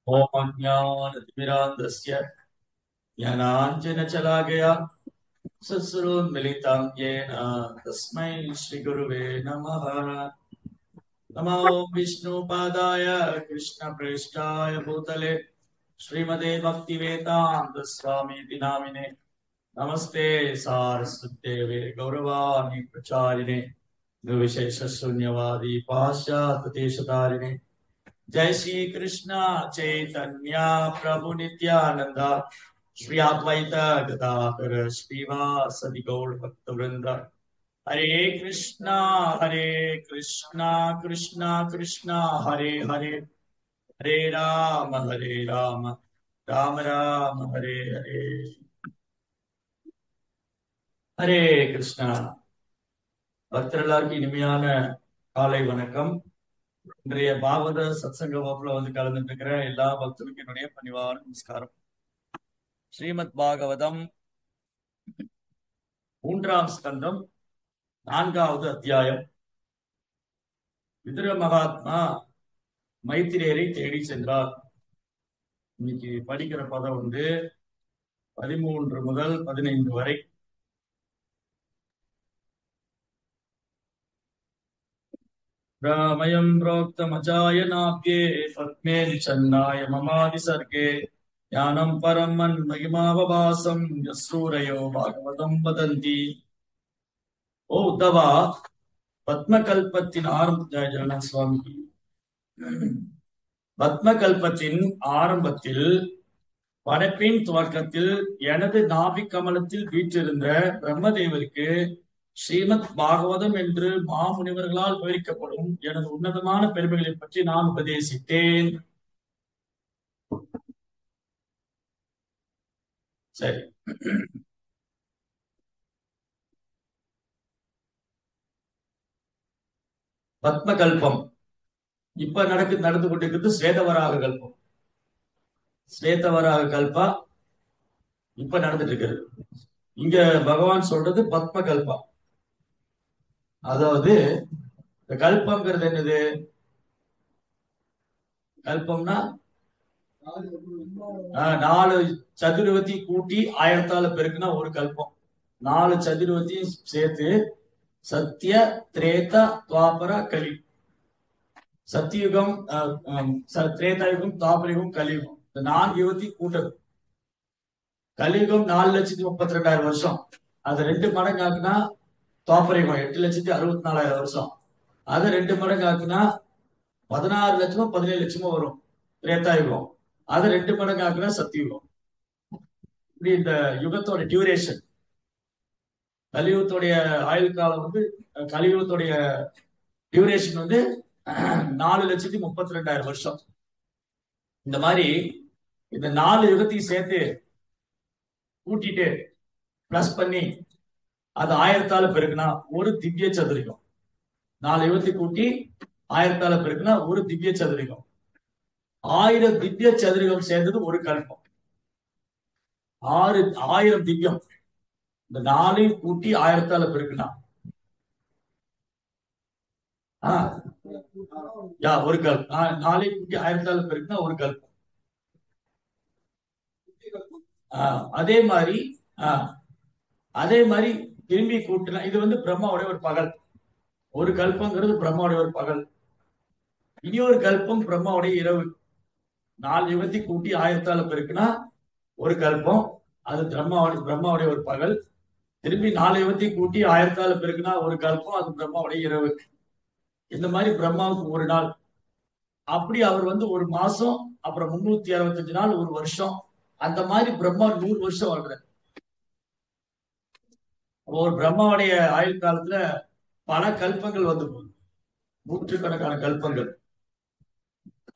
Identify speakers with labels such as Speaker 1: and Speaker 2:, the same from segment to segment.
Speaker 1: ओम ज्ञानतिमिरान्धस्य ज्ञानाञ्जनशलाकया सत्सरोन्मिलितं येन तस्मै श्रीगुरुवे नमः। नमो विष्णुपादाय कृष्णप्रेष्ठाय भूतले श्रीमते भक्तिवेदान्तस्वामीति नामिने नमस्ते सारस्वत्यदेवे गौरवाणि प्रचारिणे निर्विशेषशून्यवादी पाश्चात्यदेशधारिणे जय श्री कृष्ण चैतन्य प्रभु नित्यानंद श्री अद्वैत गदाधर श्रीवासदि गौर भक्त वृंद हरे कृष्णा कृष्णा कृष्णा हरे हरे हरे राम राम राम हरे हरे ஹரே கிருஷ்ணா. பக்தர்களுக்கு இனிமையான காலை வணக்கம். இன்றைய பாகவத சத்சங்க வகுப்புல கலந்துட்டு இருக்கிற எல்லா பக்தர்களுக்கும் என்னுடைய பணிவான நமஸ்காரம். ஸ்ரீமத் பாகவதம் 3ஆம் ஸ்கந்தம் 4வது அத்தியாயம். விதுர மகாத்மா மைத்திரேயரை தேடி சென்றார். இன்னைக்கு படிக்கிற பதம் 13 முதல் 15 வரை. ராமயம் புரோக்தமஜாயநாப்யே பத்மே நிச்சன்னாய மமாதி சர்க்கே ஞானம் பரமன் மகிமாவபாசம் யஸ்ரூரயோ பாகவதம் வதந்தி. ஓ உத்தவா, பத்மகல்பத்தின் ஆரம்ப சுவாமி பத்மகல்பத்தின் ஆரம்பத்தில் படைப்பின் துவக்கத்தில் எனது நாபி கமலத்தில் வீற்றிருந்த பிரம்மதேவருக்கு ஸ்ரீமத் பாகவதம் என்று மாமுனிவர்களால் விவரிக்கப்படும் எனது உன்னதமான பெருமைகளை பற்றி நான் உபதேசித்தேன். சரி, பத்மகல்பம் இப்ப நடந்து கொண்டிருக்கிறது ஸ்வேதவராக கல்பம். ஸ்வேதவராக கல்பா இப்ப நடந்துட்டு இருக்கிறது. இங்க பகவான் சொல்றது பத்மகல்பா. அதாவது கல்பம்ங்கிறது என்னது? கல்பம்னா 4 சதுர்வதி கூட்டி 1000ஆல பெருக்குனா ஒரு கல்பம். 4 சதுர்வதியும் சேர்த்து சத்திய திரேதா துவாபர கலி. சத்தியுகம், திரேதாயுகம், துவாபரயுகம், கலியுகம். இந்த 4 யுகத்தி கூட்டது. கலியுகம் 4,32,000 வருஷம். அது 2 மடங்கு ஆக்குனா துவாபரயுகம் 8,64,000 வருஷம். அதை 2 மடங்கு ஆக்குனா 16 லட்சமோ 17 லட்சமோ வரும் திரேதாயுகம். அதை 2 மடங்கு ஆக்குனா சத்தியுகம். இப்படி இந்த யுகத்தோட டியூரேஷன், கலியுகத்துடைய ஆயுள் காலம் கலியுகத்துடைய டியூரேஷன் 4,32,000 வருஷம். இந்த மாதிரி இந்த 4 யுகத்தையும் சேர்த்து கூட்டிட்டு பிளஸ் பண்ணி அது 1000ஆல பெருக்குனா ஒரு திவ்ய சதுரிகம். 4 யுகத்தை கூட்டி 1000ஆல பெருக்குனா ஒரு திவ்ய சதுரிகம். 1000 திவ்ய சதுரிகம் சேர்ந்தது ஒரு கல்பம். 1000 திவ்யம் இந்த 4 கூட்டி 1000ஆல பெருக்குனா ஒரு கல்பம். 4 கூட்டி 1000ஆல பெருக்குனா ஒரு கல்பம். அதே மாதிரி திரும்பி கூட்டினா இது பிரம்மாவுடைய ஒரு பகல். ஒரு கல்பங்கிறது பிரம்மாவுடைய ஒரு பகல். இனி ஒரு கல்பம் பிரம்மாவுடைய இரவு. 4 யுகத்தை கூட்டி 1000ஆல பெருக்குனா ஒரு கல்பம். அது பிரம்மாவுடைய ஒரு பகல். திரும்பி 4 யுகத்தை கூட்டி 1000ஆல பெருக்குனா ஒரு கல்பம். அது பிரம்மாவுடைய இரவு. இந்த மாதிரி பிரம்மாவுக்கு ஒரு நாள். அப்படி அவர் ஒரு மாசம், அப்புறம் 365 நாள், ஒரு வருஷம். அந்த மாதிரி பிரம்மா 100 வருஷம் வாழ்றாரு. ஒரு பிரம்மாவுடைய ஆயுள் காலத்துல பல கல்பங்கள் போகுது, நூற்றுக்கணக்கான கல்பங்கள்.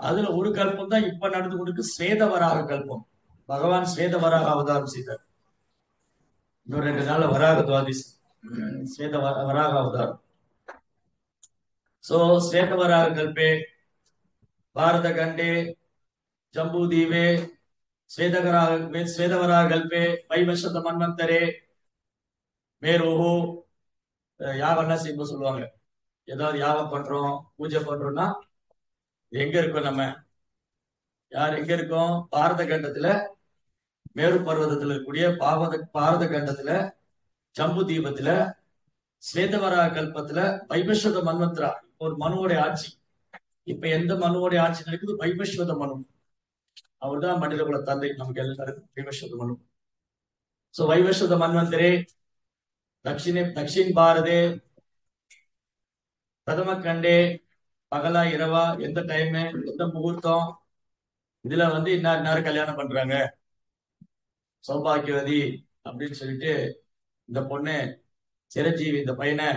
Speaker 1: அதுல ஒரு கல்பம் தான் இப்ப நடந்து கொண்டிருக்கு, ஸ்வேதவராக கல்பம். பகவான் ஸ்வேதவராக அவதாரம் செய்தார். இன்னும் 2 நாள்ல வராக துவாதிசி, ஸ்வேத வராக அவதாரம். சோ ஸ்வேதவராக கல்பே பாரத கண்டே ஜம்பூதீவே ஸ்வேதவராக கல்பே வைவசத மன்வந்தரே மேரோஹோ. யாகம்லாம் செய்ய சொல்லுவாங்க. ஏதாவது யாகம் பண்றோம், பூஜை பண்றோம்னா எங்க இருக்கோம்? நம்ம யார் எங்க இருக்கோம்? பாரத கண்டத்துல மேரு பர்வதத்துல இருக்கக்கூடிய பாரத கண்டத்துல ஜம்பு தீபத்துல ஸ்வேதவரா கல்பத்துல வைவஸ்வத மன்வந்திரா ஒரு மனுவோட ஆட்சி. இப்ப எந்த மனுவோட ஆட்சி நடக்குது? வைவஸ்வத மனு. அவர்தான் மனித குல தந்தை நமக்கு எல்லாருக்கும். வைவஸ்வத மனு. சோ வைவஸ்வத மன்வந்தரே தக்ஷின் பாரதே பிரதம கண்டே பகலா இரவா எந்த டைம் எந்த முகூர்த்தம் இதுல இன்னாரு கல்யாணம் பண்றாங்க சௌபாகியவதி அப்படின்னு சொல்லிட்டு இந்த பொண்ணு சிரஞ்சீவி இந்த பையனை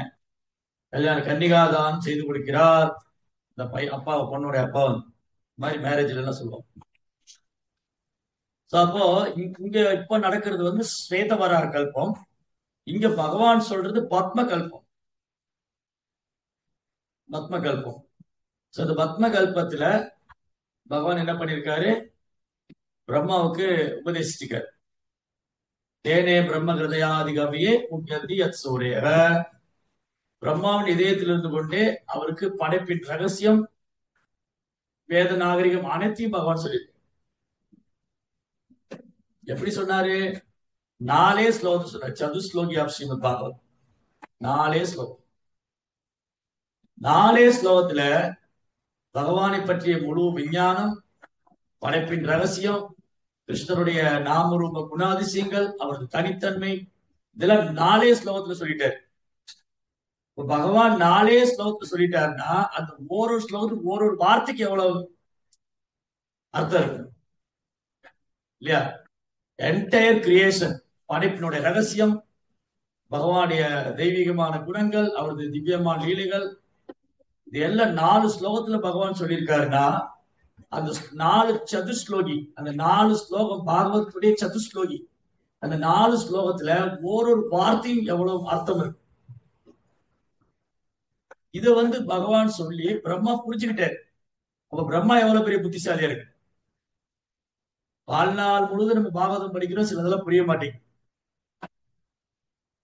Speaker 1: கல்யாணம் கன்னிகாதான் செய்து கொடுக்கிறார். இந்த அப்பா பொண்ணுடைய அப்பா இந்த மாதிரி மேரேஜ்ல எல்லாம் சொல்லுவோம். அப்போ இங்க இப்ப நடக்கிறது ஸ்வேதவரா கல்பம். இங்க பகவான் சொல்றது பத்ம கல்பம். பத்ம கல்பம். இந்த பத்ம கல்பத்துல பகவான் என்ன பண்ணிருக்காரு? பிரம்மாவுக்கு உபதேசிச்சிருக்காரு. தேனே பிரம்ம ஹிருதயாதி கவியே முக்கியந்தி அத் சூரிய. பிரம்மாவின் இதயத்தில் இருந்து கொண்டே அவருக்கு படைப்பின் ரகசியம் வேத நாகரிகம் அனைத்தையும் பகவான் சொல்லியிருக்காரு. எப்படி சொன்னாரு? 4 ஸ்லோகம் சொன்னார். சதுஸ்லோகி ஆஃப் ஸ்ரீமத் பாகவத். 4 ஸ்லோகம். 4 ஸ்லோகத்துல பகவானை பற்றிய முழு விஞ்ஞானம், படைப்பின் ரகசியம், கிருஷ்ணருடைய நாமரூப குணாதிசயங்கள், அவரது தனித்தன்மை, இதெல்லாம் 4 ஸ்லோகத்துல சொல்லிட்டாரு. பகவான் 4 ஸ்லோகத்துல சொல்லிட்டாருன்னா அந்த ஒரு ஸ்லோகத்துக்கு ஒரு வார்த்தைக்கு எவ்வளவு அர்த்தம் இருக்கு இல்லையா? என்டையர் கிரியேஷன், படைப்பினுடைய ரகசியம், பகவானுடைய தெய்வீகமான குணங்கள், அவரது திவ்யமான லீலைகள், இது எல்லாம் 4 ஸ்லோகத்துல பகவான் சொல்லியிருக்காருன்னா அந்த 4 சதுஸ்லோகி, அந்த 4 ஸ்லோகம் பாகவத்துடைய சதுஸ்லோகி, அந்த 4 ஸ்லோகத்துல ஒரு வார்த்தையும் எவ்வளவு அர்த்தம் இருக்கு. இத பகவான் சொல்லி பிரம்மா புரிஞ்சுக்கிட்டாரு. அப்ப பிரம்மா எவ்வளவு பெரிய புத்திசாலியா இருக்கு. வாழ்நாள் முழுவதும் நம்ம பாகவதம் படிக்கிறோம், சிலதெல்லாம் புரிய மாட்டேங்குது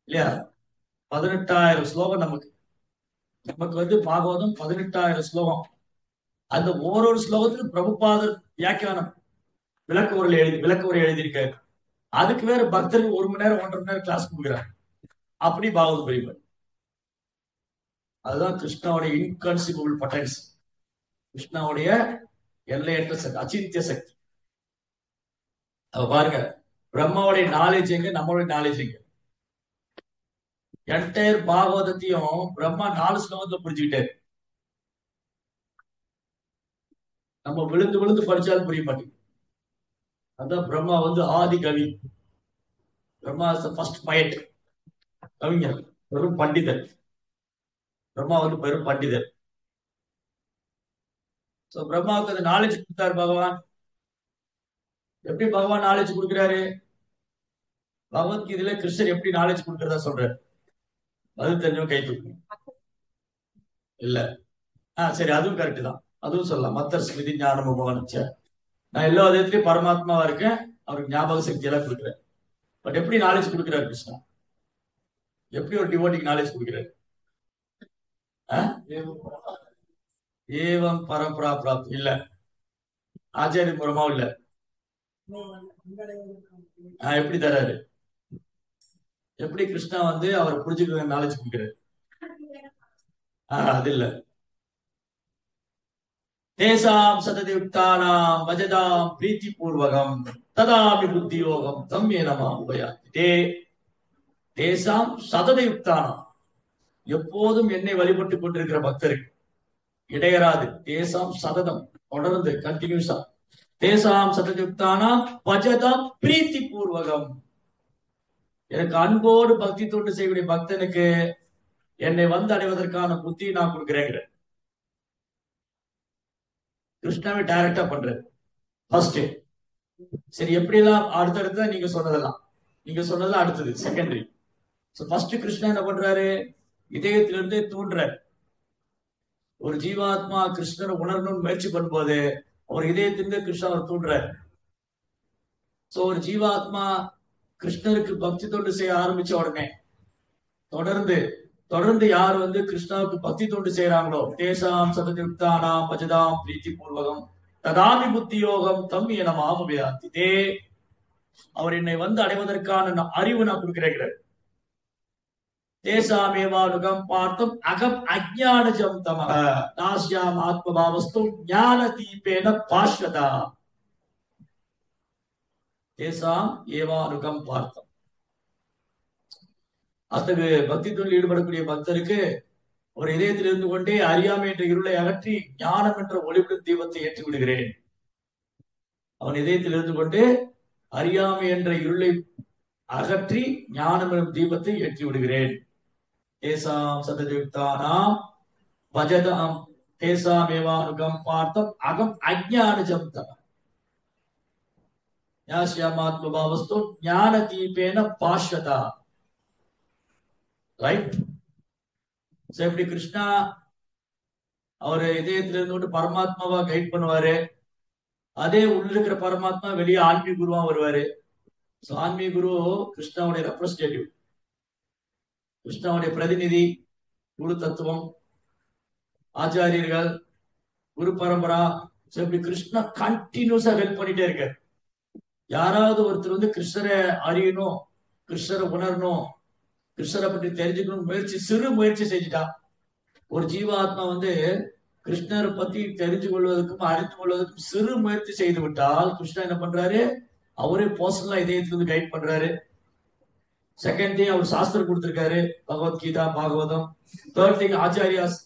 Speaker 1: இல்லையா? 18,000 ஸ்லோகம் நமக்கு பாகவதம் 18,000 ஸ்லோகம். அந்த ஓரொரு ஸ்லோகத்துக்கு பிரபுபாதர் வியாக்கியானம் விளக்க உரை எழுதியிருக்காரு. அதுக்கு வேற பக்தர்கள் 1 மணி நேரம் 1.5 மணி நேரம் கிளாஸ் கொடுக்குறாங்க. அப்படி பாகவதம் படிப்பார். அதுதான் கிருஷ்ணாவுடைய இன்கான்சிபிள் பொட்டன்ஸ், கிருஷ்ணாவுடைய எல்லையற்ற சக்தி, அச்சிந்திய சக்தி. பாருங்க, பிரம்மாவுடைய நாலேஜ் எங்க, நம்மளுடைய நாலேஜ் எங்க? என்டையர் பாகவதத்தையும் பிரம்மா 4 ஸ்லோகத்துல புரிஞ்சுக்கிட்டாரு. நம்ம விழுந்து விழுந்து படிச்சாலும் புரிய மாட்டேங்குது. அதான் பிரம்மா ஆதி கவி. பிரம்மா ஃபர்ஸ்ட் பயட், கவிஞர், பெரும் பண்டிதர். பிரம்மா பெரும் பண்டிதர். பிரம்மாவுக்கு அந்த நாலேஜ் கொடுத்தாரு பகவான். எப்படி பகவான் நாலேஜ் கொடுக்கிறாரு? பகவத்கீதையில கிருஷ்ணர் எப்படி நாலேஜ் கொடுக்கறதா சொல்றாரு? அது தெரிஞ்சவங்க கை தூக்கணும். இல்ல சரி, அதுவும் கரெக்ட் தான், அதுவும் சொல்லலாம். மத்தர் ஸ்மிருதி ஞானம் உபவனிச்ச. நான் எல்லா விதத்திலயும் பரமாத்மாவா இருக்கேன், அவருக்கு ஞாபக சக்தி எல்லாம் கொடுக்குறேன். பட் எப்படி நாலேஜ் கொடுக்கிறாரு கிருஷ்ணா? எப்படி ஒரு டிவோட்டிக்கு நாலேஜ் கொடுக்கிறாரு? ஏவம் பரம்பரா பிராப்தி இல்ல, ஆச்சாரிய மூலமாவும் இல்ல. எப்படி தராரு? எப்படி கிருஷ்ணா அவரை புரிஞ்சுக்க நாலேஜ் கொடுக்கிறாரு? அது இல்ல. தேசாம் சததியுக்தானாம் வஜதாம் பிரீத்தி பூர்வகம் ததாபி புத்தி யோகம் தம்யே நம உபயாதி. தேசாம் சததியுக்தானாம், எப்போதும் என்னை வழிபட்டுக் கொண்டிருக்கிற பக்தருக்கு இடையராது. தேசாம் சததம், தொடர்ந்து கண்டினியூஸா. தேசாம் சததியுக்தானாம் வஜதாம் பிரீத்தி பூர்வகம், எனக்கு அன்போடு பக்தி தொண்டு செய்யக்கூடிய பக்தனுக்கு என்னை அடைவதற்கான புத்தி நான் கொடுக்கிறேங்கிற. கிருஷ்ணாவை டைரக்டா பண்றது ஃபர்ஸ்ட். சரி, எப்படி எல்லாம் அடுத்தடுத்த நீங்க சொன்னதெல்லாம் அடுத்தது செகண்டரி. ஃபர்ஸ்ட் கிருஷ்ணா என்ன பண்றாரு? இதயத்திலிருந்தே தூண்டுறாரு. ஒரு ஜீவாத்மா கிருஷ்ணரை உணரணும்னு முயற்சி பண்ணும்போது அவர் இதயத்திலிருந்து கிருஷ்ணா அவர் தூண்டுறாரு. ஒரு ஜீவாத்மா கிருஷ்ணருக்கு பக்தி தொண்டு செய்ய ஆரம்பிச்ச உடனே தொடர்ந்து யார் கிருஷ்ணாவுக்கு பக்தி தொண்டு செய்யறாங்களோ, தேசாம் சததியுக்தானாம் பஜதாம் பிரீத்தி பூர்வகம், ததாமி புத்தி யோகம் தம் என மாமுபியாந்திதே. அவர் என்னை வந்து அடைவதற்கான அறிவு நான் கொடுக்கிறேன். தேசாமேவானுகம் பார்த்தம் அகம் அஜ்ஞானஜம் தமக நாஸ்யாம் ஆத்மபாவஸ்து ஞான தீபேன பாஸ்வதா. தேசாம் ஏவானுகம் பார்த்தம். அத்தகு பக்தி தொழில் ஈடுபடக்கூடிய பக்தருக்கு ஒரு இதயத்தில் இருந்து கொண்டே அறியாமை என்ற இருளை அகற்றி ஞானம் என்ற ஒளிவிடும் தீபத்தை ஏற்றி விடுகிறேன். அவன் இதயத்தில் இருந்து கொண்டே அறியாமை என்ற இருளை அகற்றி ஞானம் எனும் தீபத்தை ஏற்றி விடுகிறேன். தேசாம் சதயுக்தானாம் பஜதாம் தேசாமேவானுகம் பார்த்தம் அகம் அஜ்ஞானஜம் தம யாஸ்யாமாத்மபாவஸ்து ஞான தீபேன பாஸ்வதா. ரைட். எப்படி கிருஷ்ணா அவரு இதயத்துல இருந்து பரமாத்மாவா கைட் பண்ணுவாரு, அதே உள்ள இருக்கிற பரமாத்மா வெளியே ஆன்மீக குருவா வருவாரு. ஆன்மீக குரு கிருஷ்ணாவுடைய ரெப்ரஸன்டேட்டிவ், கிருஷ்ணாவுடைய பிரதிநிதி, குரு தத்துவம், ஆச்சாரியர்கள், குரு பரம்பரா. இப்படி கிருஷ்ணா கண்டினியூஸா ஹெல்ப் பண்ணிட்டே இருக்காரு. யாராவது ஒருத்தர் வந்து கிருஷ்ணரை அறியணும், கிருஷ்ணரை உணரணும், கிருஷ்ணரை பற்றி தெரிஞ்சுக்கணும் சிறு முயற்சி செஞ்சுட்டா, ஒரு ஜீவாத்மா வந்து கிருஷ்ணரை பத்தி தெரிஞ்சு கொள்வதற்கும் அறிந்து கொள்வதற்கும் சிறு முயற்சி செய்து விட்டால் கிருஷ்ணா என்ன பண்றாரு, அவரே பர்சனலா இதயத்திலிருந்து கைட் பண்றாரு. செகண்ட் திங் அவர் சாஸ்திரம் கொடுத்திருக்காரு, பகவத்கீதா பாகவதம். தேர்ட் திங் ஆச்சாரியாஸ்,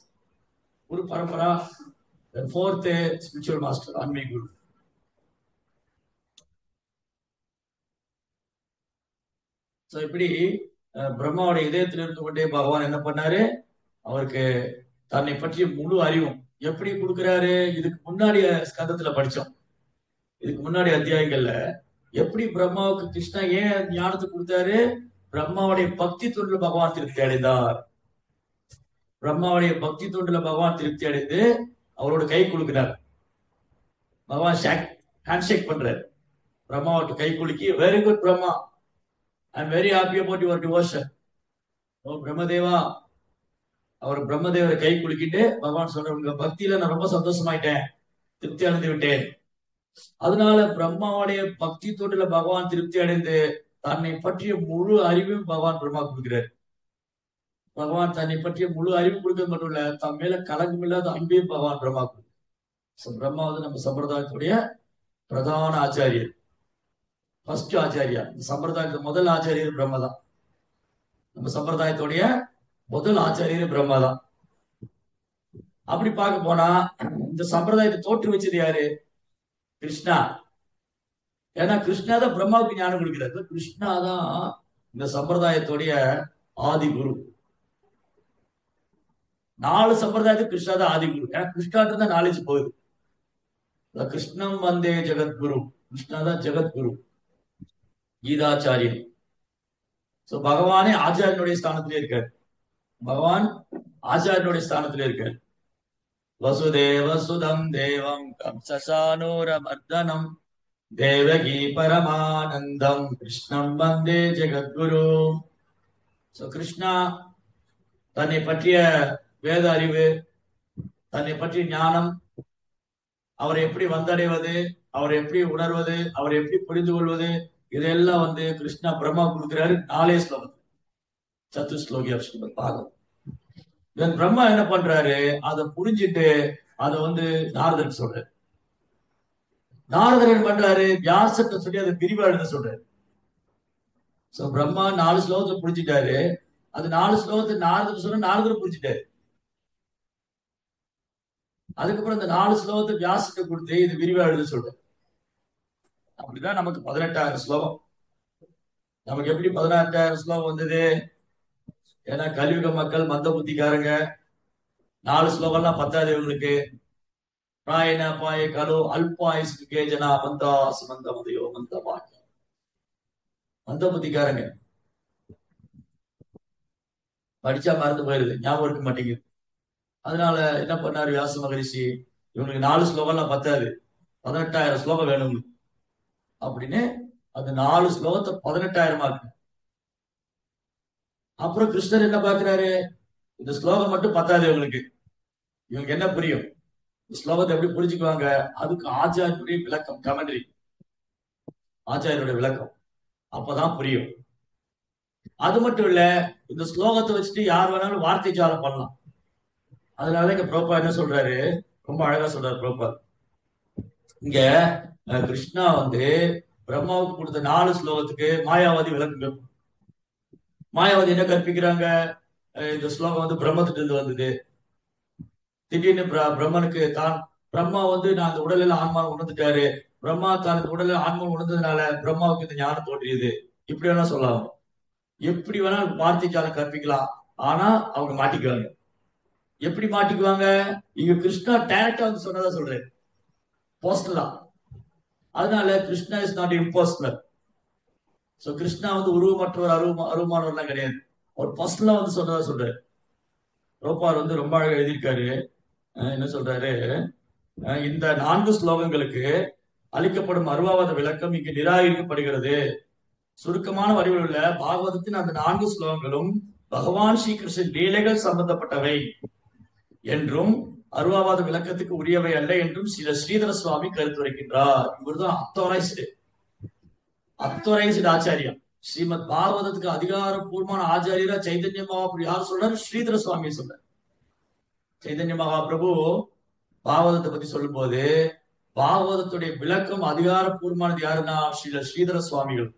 Speaker 1: குரு பரம்பரா. ஃபோர்த் ஸ்பிரிச்சுவல் மாஸ்டர், ஆன்மீக குரு. இப்படி பிரம்மாவுடைய இதயத்தில் இருந்து கொண்டே பகவான் என்ன பண்ணாரு, அவருக்கு தன்னை பற்றிய முழு அறிவும் எப்படி கொடுக்கிறாரு. இதுக்கு முன்னாடி ஸ்கந்தத்துல படிச்சோம், இதுக்கு முன்னாடி அத்தியாயங்கள்ல எப்படி பிரம்மாவுக்கு கிருஷ்ணா ஏன் ஞானத்தை கொடுத்தாரு. பிரம்மாவுடைய பக்தி தொண்டில் பகவான் திருப்தி அடைந்தார். பிரம்மாவுடைய பக்தி தொண்டில் பகவான் திருப்தி அடைந்து அவரோட கை கொடுக்கிறார். பகவான் ஹேண்ட் ஷேக் பண்றாரு, பிரம்மாவோட கை குலுக்கி, very good Brahma, I am very happy about your devotion. ஓ பிரம்மதேவா. அவர் பிரம்மதேவரை கை குலுக்கிட்டு பகவான் சொல்ற, உங்க பக்தியில நான் ரொம்ப சந்தோஷமாயிட்டேன், திருப்தி அடைந்து விட்டேன். அதனால பிரம்மாவுடைய பக்தி தொண்டில பகவான் திருப்தி அடைந்து தன்னை பற்றிய முழு அறிவையும் பகவான் பிரம்மா கொடுக்கிறார். பகவான் தன்னை பற்றிய முழு அறிவு கொடுக்க மட்டும் இல்ல, தன் மேல கலங்கம் இல்லாத அன்பையும் பகவான் பிரம்மா கொடுக்கிறார். பிரம்மா வந்து நம்ம சம்பிரதாயத்துடைய பிரதான ஆச்சாரியர், ஃபர்ஸ்ட் ஆச்சாரியா. இந்த சம்பிரதாயத்துக்கு முதல் ஆச்சாரியர் பிரம்மா தான். நம்ம சம்பிரதாயத்துடைய முதல் ஆச்சாரியர் பிரம்மா தான். அப்படி பார்க்க போனா இந்த சம்பிரதாயத்தை தோற்று வச்சது யாரு, கிருஷ்ணா. ஏன்னா கிருஷ்ணா தான் பிரம்மாவுக்கு ஞானம் கொடுக்கிறாரு. கிருஷ்ணா தான் இந்த சம்பிரதாயத்துடைய ஆதி குரு. 4 சம்பிரதாயத்துக்கு கிருஷ்ணா தான் ஆதி குரு. ஏன்னா கிருஷ்ணாட்டு தான் நாலேஜ் போகுது. கிருஷ்ணம் வந்தே ஜெகத்குரு, கிருஷ்ணா தான் ஜெகத்குரு, கீதாச்சாரியன். பகவானே ஆச்சாரியனுடைய ஸ்தானத்திலே இருக்காரு. பகவான் ஆச்சாரியனுடைய ஸ்தானத்திலே இருக்காரு. வசுதேவ சுதம் தேவம் கம்சசானூரமர்தனம் தேவகி பரமானந்தம் கிருஷ்ணம் வந்தே ஜெகத்குரு. கிருஷ்ணா தன்னை பற்றிய வேத அறிவு, தன்னை பற்றிய ஞானம், அவரை எப்படி வந்தடைவது, அவரை எப்படி உணர்வது, அவரை எப்படி புரிந்து கொள்வது, இதெல்லாம் வந்து கிருஷ்ணா பிரம்மா கொடுக்கிறாரு 4 ஸ்லோகம், சத்துஸ்லோகி ஸ்ரீமத் பாகவதம். இவன் பிரம்மா என்ன பண்றாரு, அதை புரிஞ்சுட்டு அதை வந்து நாரதருக்கு சொல்றாரு. நாரதர் என்ன பண்றாரு, வியாசத்தை சொல்லி அதை விரிவா எழுத சொல்றாரு. பிரம்மா 4 ஸ்லோகத்தை புரிஞ்சுட்டாரு. அது 4 ஸ்லோகத்தை நாரதர் சொன்ன, நாரதர் புரிஞ்சுட்டாரு. அதுக்கப்புறம் இந்த 4 ஸ்லோகத்தை வியாசத்தை கொடுத்து இது விரிவா எழுத சொல்றாரு. அப்படிதான் நமக்கு 18,000 ஸ்லோகம். நமக்கு எப்படி 18,000 ஸ்லோகம் வந்தது, ஏன்னா கலியுக மக்கள் மந்த புத்திக்காரங்க. 4 ஸ்லோகம்லாம் பத்தாது இவங்களுக்கு. ராயன பாய கலோ அல்பாயுஸ்க்கு கேஜனா மந்தாஸ் மந்த மதையோ மந்த பாக்கியம். மந்த புத்திக்காரங்க, படிச்சா மறந்து போயிருது, ஞாபகம் இருக்க மாட்டேங்குது. அதனால என்ன பண்ணாரு வியாச மகரிஷி, இவங்களுக்கு 4 ஸ்லோகம்லாம் பத்தாது, 18,000 ஸ்லோகம் வேணும் அப்படின்னு அந்த 4 ஸ்லோகத்தை 18,000 இருக்கு. அப்புறம் கிருஷ்ணர் என்ன பாக்குறாரு, இந்த ஸ்லோகம் மட்டும் பத்தாது இவங்களுக்கு, இவங்களுக்கு என்ன புரியும், ஸ்லோகத்தை எப்படி புரிஞ்சுக்குவாங்க? அதுக்கு ஆச்சாரியனுடைய விளக்கம், கமெண்ட்ரி, ஆச்சாரியனுடைய விளக்கம் அப்பதான் புரியும். அது மட்டும் இல்ல, இந்த ஸ்லோகத்தை வச்சுட்டு யார் வேணாலும் வார்த்தை ஜாலம் பண்ணலாம். அதனால இங்க பிரபா என்ன சொல்றாரு, ரொம்ப அழகா சொல்றாரு பிரபா. இங்க கிருஷ்ணா வந்து பிரம்மாவுக்கு கொடுத்த 4 ஸ்லோகத்துக்கு மாயாவாதி விளக்குங்க. மாயாவாதி என்ன கற்பிக்கிறாங்க? இந்த ஸ்லோகம் வந்து பிரம்மத்திட்ட இருந்து வந்தது. திடீர்னு பிரம்மனுக்கு தான் பிரம்மா வந்து நான் அந்த உடலில் ஆன்மா உணர்ந்துட்டாரு. பிரம்மா தான் இந்த உடலில் ஆன்மா உணர்ந்ததுனால பிரம்மாவுக்கு இந்த ஞானம் தோன்றியது. இப்படி வேணா சொல்லலாம், எப்படி வேணா வார்த்தை ஜாலம் கற்பிக்கலாம். ஆனா அவங்க மாட்டிக்குவாங்க. எப்படி மாட்டிக்குவாங்க? இங்க கிருஷ்ணா டைரக்டா வந்து சொன்னதா சொல்றேன், பர்சனலா. அதனால Krishna is not impersonal. So Krishna வந்து உருவமற்றவர், அருவமானவர்லாம் கிடையாது. அவர் பர்சனலா வந்து சொன்னதா சொல்றாரு. ரோபார் வந்து ரொம்ப அழகா எழுதியிருக்காரு. என்ன சொல்றாரு, இந்த 4 ஸ்லோகங்களுக்கு அளிக்கப்படும் அருவாவாத விளக்கம் இங்கு நிராகரிக்கப்படுகிறது. சுருக்கமான வடிவில் உள்ள பாகவதத்தின் அந்த 4 ஸ்லோகங்களும் பகவான் ஸ்ரீகிருஷ்ணன் லீலைகள் சம்பந்தப்பட்டவை என்றும் அருவாவாத விளக்கத்துக்கு உரியவை அல்ல என்றும் சில ஸ்ரீதர சுவாமி கருத்துரைக்கின்றார். இவர்தான் அத்தோரைஸ்டு ஆச்சாரியா. ஸ்ரீமத் பாகவதத்துக்கு அதிகாரப்பூர்வமான ஆச்சாரியரா சைதன்ய மகாபிரபு யார் சொல்றாரு? ஸ்ரீதர சுவாமி சொல்றாரு. சைதன்ய மகாபிரபு பாகவதத்தை பத்தி சொல்லும் போது பாகவதத்துடைய விளக்கம் அதிகாரப்பூர்வமானது யாருன்னா ஸ்ரீதர சுவாமிகள்.